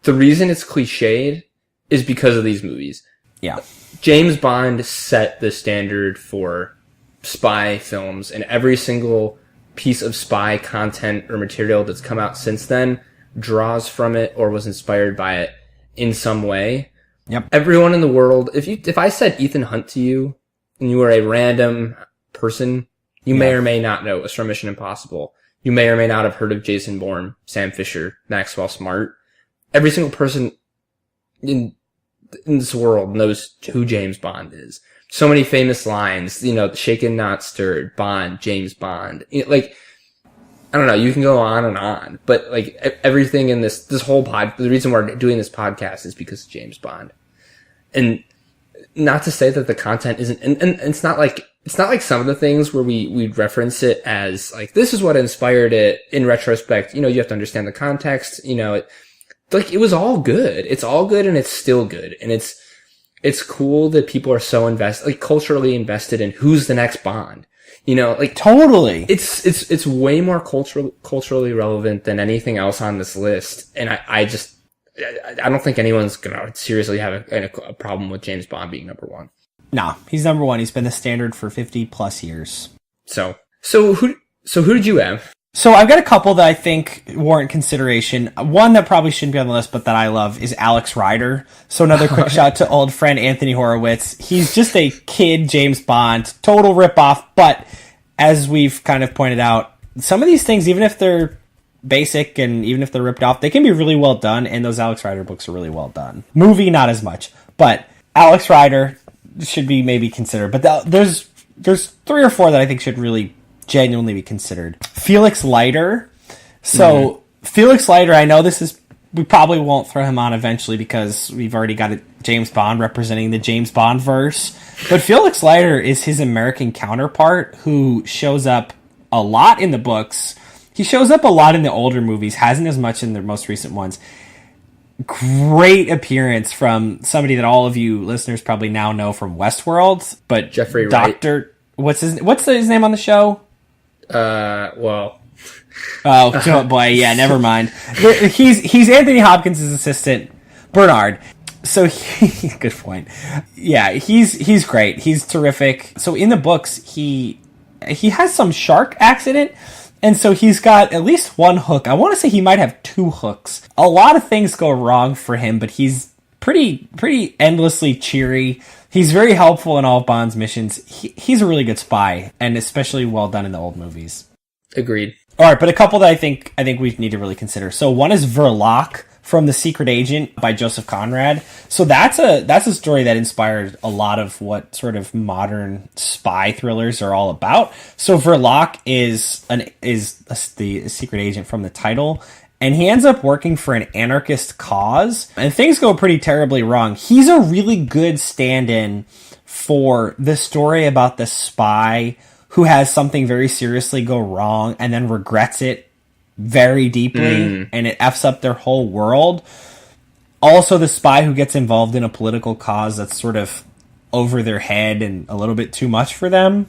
the reason it's cliched is because of these movies. Yeah. James Bond set the standard for spy films, and every single piece of spy content or material that's come out since then draws from it or was inspired by it in some way. Yep. Everyone in the world, if I said Ethan Hunt to you and you were a random person, you may or may not know it was from Mission Impossible. You may or may not have heard of Jason Bourne, Sam Fisher, Maxwell Smart. Every single person in this world knows who James Bond is. So many famous lines, shaken, not stirred, Bond, James Bond. Like, I don't know, you can go on and on, but like everything in this whole the reason we're doing this podcast is because of James Bond. And not to say that the content isn't, and it's not like it's not like some of the things where we'd reference it as like, this is what inspired it. In retrospect, you know, you have to understand the context, you know, like it was all good. It's all good and it's still good. And it's cool that people are so like culturally invested in who's the next Bond. You know, like totally. It's way more culturally relevant than anything else on this list. And I don't think anyone's gonna seriously have a problem with James Bond being number one. Nah, he's number one. He's been the standard for 50 plus years. So who did you have? So I've got a couple that I think warrant consideration. One that probably shouldn't be on the list, but that I love is Alex Rider. So another quick shout to old friend Anthony Horowitz. He's just a kid James Bond, total ripoff. But as we've kind of pointed out, some of these things, even if they're basic and even if they're ripped off, they can be really well done. And those Alex Rider books are really well done. Movie, not as much, but Alex Rider should be maybe considered, but there's 3 or 4 that I think should really genuinely be considered. Felix Leiter. So Felix Leiter, I know we probably won't throw him on eventually because we've already got a James Bond representing the James Bond verse. But Felix Leiter is his American counterpart who shows up a lot in the books. He shows up a lot in the older movies, hasn't as much in the most recent ones. Great appearance from somebody that all of you listeners probably now know from Westworld, but Jeffrey Dr. What's his name on the show? Well. Oh boy, yeah, never mind. He's Anthony Hopkins' assistant, Bernard. So good point. Yeah, he's great. He's terrific. So in the books, he has some shark accident. And so he's got at least one hook. I want to say he might have 2 hooks. A lot of things go wrong for him, but he's pretty endlessly cheery. He's very helpful in all of Bond's missions. He's a really good spy, and especially well done in the old movies. Agreed. All right, but a couple that I think we need to really consider. So one is Verloc from The Secret Agent by Joseph Conrad. So that's a story that inspired a lot of what sort of modern spy thrillers are all about. So Verloc is the secret agent from the title, and he ends up working for an anarchist cause, and things go pretty terribly wrong. He's a really good stand-in for the story about the spy who has something very seriously go wrong and then regrets it very deeply, and it F's up their whole world. Also, the spy who gets involved in a political cause that's sort of over their head and a little bit too much for them.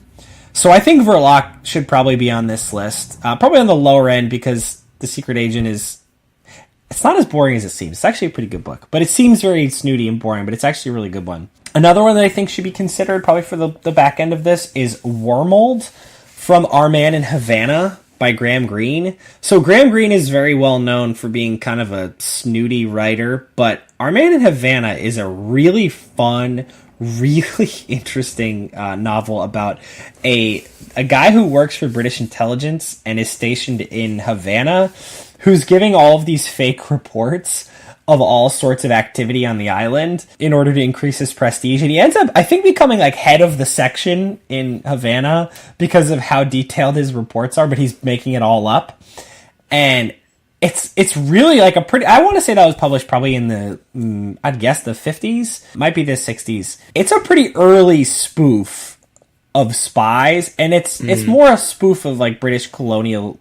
So I think Verloc should probably be on this list. Probably on the lower end because The Secret Agent it's not as boring as it seems. It's actually a pretty good book, but it seems very snooty and boring, but it's actually a really good one. Another one that I think should be considered probably for the back end of this is Wormold from Our Man in Havana by Graham Greene. So Graham Greene is very well known for being kind of a snooty writer, but Our Man in Havana is a really fun, really interesting novel about a guy who works for British intelligence and is stationed in Havana, who's giving all of these fake reports of all sorts of activity on the island in order to increase his prestige. And he ends up, I think, becoming like head of the section in Havana because of how detailed his reports are, but he's making it all up. And it's really like I want to say that was published probably in the, I'd guess the 50s, might be the 60s. It's a pretty early spoof of spies, and it's more a spoof of like British colonial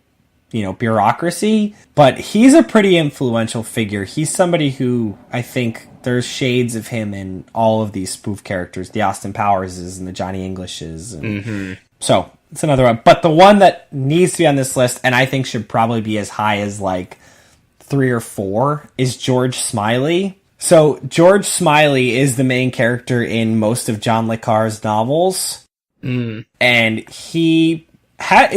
bureaucracy, but he's a pretty influential figure. He's somebody who I think there's shades of him in all of these spoof characters, the Austin Powerses and the Johnny Englishes. So it's another one. But the one that needs to be on this list, and I think should probably be as high as like 3 or 4, is George Smiley. So George Smiley is the main character in most of John le Carre's novels. And he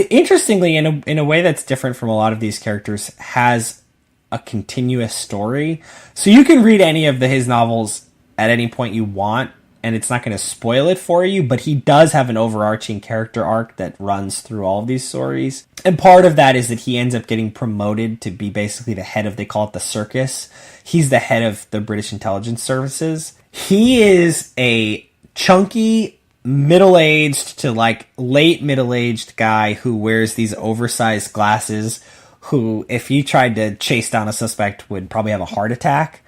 interestingly, in a way that's different from a lot of these characters, has a continuous story. So you can read any of his novels at any point you want, and it's not going to spoil it for you, but he does have an overarching character arc that runs through all of these stories. And part of that is that he ends up getting promoted to be basically the head of, they call it the circus. He's the head of the British intelligence services. He is a chunky, middle-aged to like late middle-aged guy who wears these oversized glasses, who if he tried to chase down a suspect would probably have a heart attack.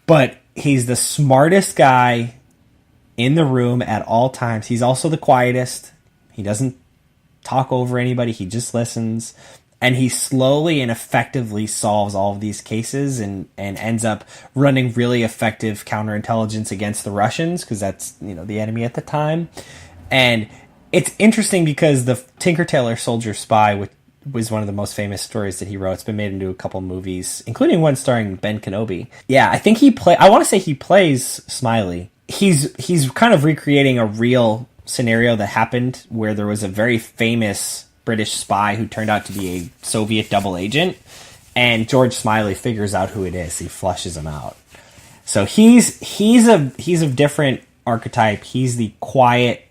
But he's the smartest guy in the room at all times. He's also the quietest. He doesn't talk over anybody. He just listens. And he slowly and effectively solves all of these cases and ends up running really effective counterintelligence against the Russians, because that's, the enemy at the time. And it's interesting because the Tinker Tailor Soldier Spy, which was one of the most famous stories that he wrote, it's been made into a couple movies, including one starring Ben Kenobi. Yeah, I think I want to say he plays Smiley. He's kind of recreating a real scenario that happened where there was a very famous British spy who turned out to be a Soviet double agent, and George Smiley figures out who it is. He flushes him out. So he's a different archetype. He's the quiet,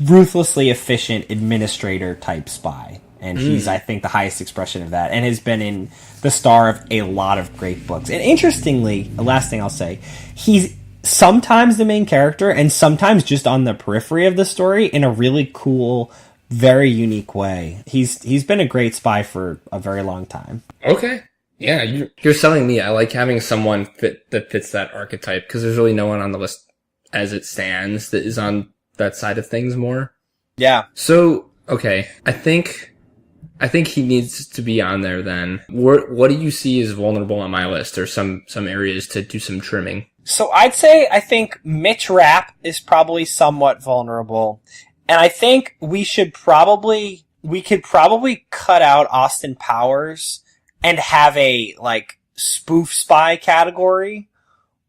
ruthlessly efficient administrator type spy, and he's, I think, the highest expression of that, and has been in the star of a lot of great books. And interestingly, the last thing I'll say, he's sometimes the main character and sometimes just on the periphery of the story in a really cool, very unique way. He's been a great spy for a very long time. Okay. Yeah, you're selling me. I like having someone that fits that archetype, because there's really no one on the list as it stands that is on that side of things more. Yeah. So, okay. I think he needs to be on there then. What do you see as vulnerable on my list, or some areas to do some trimming? So I think Mitch Rapp is probably somewhat vulnerable. And I think we could probably cut out Austin Powers and have a, spoof spy category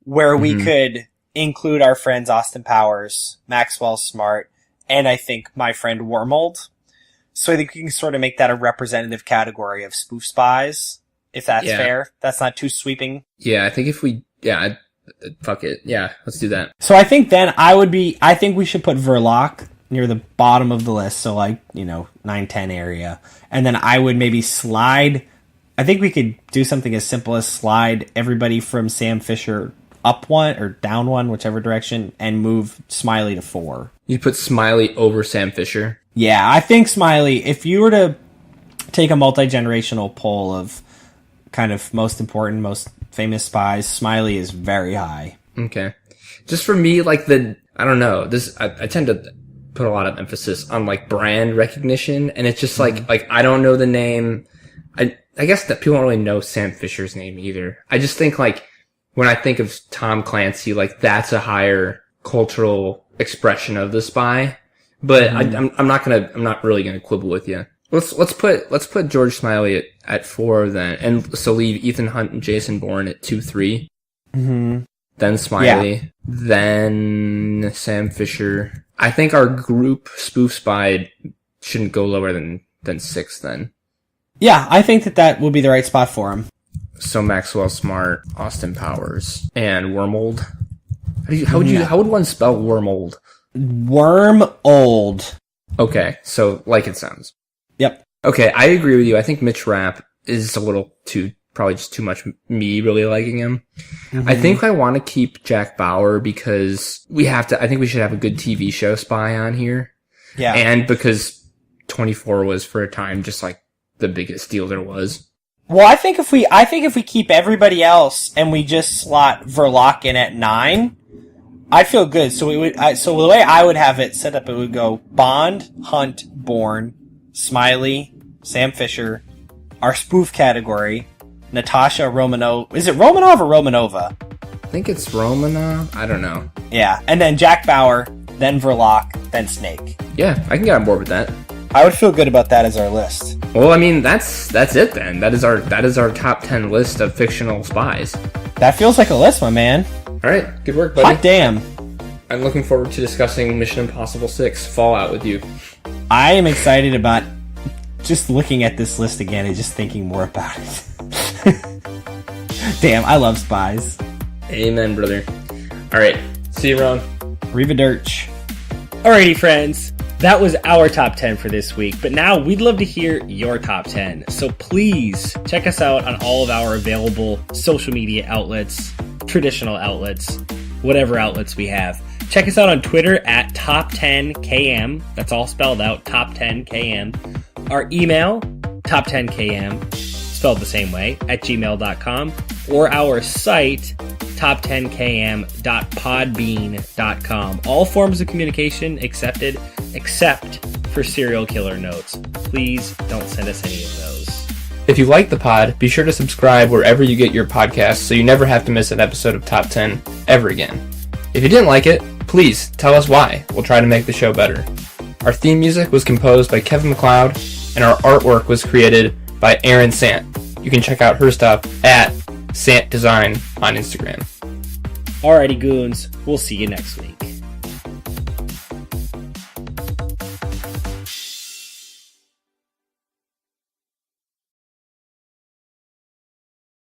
where we could include our friends Austin Powers, Maxwell Smart, and I think my friend Wormold. So I think we can sort of make that a representative category of spoof spies, if that's fair. That's not too sweeping. Yeah, I think fuck it. Yeah, let's do that. So I think then I think we should put Verloc near the bottom of the list, so 9-10 area. And then I would maybe slide, I think we could do something as simple as slide everybody from Sam Fisher up one or down one, whichever direction, and move Smiley to 4. You put Smiley over Sam Fisher? Yeah, I think Smiley, if you were to take a multi-generational poll of kind of most important, most famous spies, Smiley is very high. Okay. Just for me, I don't know, I tend to put a lot of emphasis on brand recognition, and it's just like I don't know the name. I guess that people don't really know Sam Fisher's name either. I just think when I think of Tom Clancy, that's a higher cultural expression of the spy. But I'm not really gonna quibble with you. Let's put George Smiley at 4 then, and so leave Ethan Hunt and Jason Bourne at 2, 3. Then Smiley, then Sam Fisher. I think our group spoof spy shouldn't go lower than 6 then. Yeah, I think that would be the right spot for him. So Maxwell Smart, Austin Powers, and Wormold. How would one spell Wormold? Wormold. Okay, so it sounds. Yep. Okay, I agree with you. I think Mitch Rapp is a little probably just too much me really liking him. I think I want to keep Jack Bauer because I think we should have a good TV show spy on here. Yeah. And because 24 was for a time just the biggest deal there was. Well, I think if we keep everybody else and we just slot Verloc in at 9, I'd feel good. So so the way I would have it set up, it would go Bond, Hunt, Bourne, Smiley, Sam Fisher, our spoof category, Natasha Romanov. Is it Romanov or Romanova? I think it's Romanov. I don't know. Yeah, and then Jack Bauer, then Verloc, then Snake. Yeah, I can get on board with that. I would feel good about that as our list. Well, I mean, that's it then. That is our top 10 list of fictional spies. That feels like a list, my man. All right, good work, buddy. Hot damn. I'm looking forward to discussing Mission Impossible 6 Fallout with you. I am excited about just looking at this list again and just thinking more about it. Damn, I love spies. Amen, brother. All right, see you around. Arrivederci. Alrighty, friends. That was our top 10 for this week, but now we'd love to hear your top 10. So please check us out on all of our available social media outlets, traditional outlets, whatever outlets we have. Check us out on Twitter at top10km. That's all spelled out, top10km. Our email, top10km, spelled the same way, at gmail.com. Or our site, top10km.podbean.com. All forms of communication accepted, except for serial killer notes. Please don't send us any of those. If you like the pod, be sure to subscribe wherever you get your podcasts so you never have to miss an episode of Top 10 ever again. If you didn't like it, please tell us why. We'll try to make the show better. Our theme music was composed by Kevin MacLeod, and our artwork was created by Erin Sant. You can check out her stuff at Sant Design on Instagram. Alrighty, goons. We'll see you next week.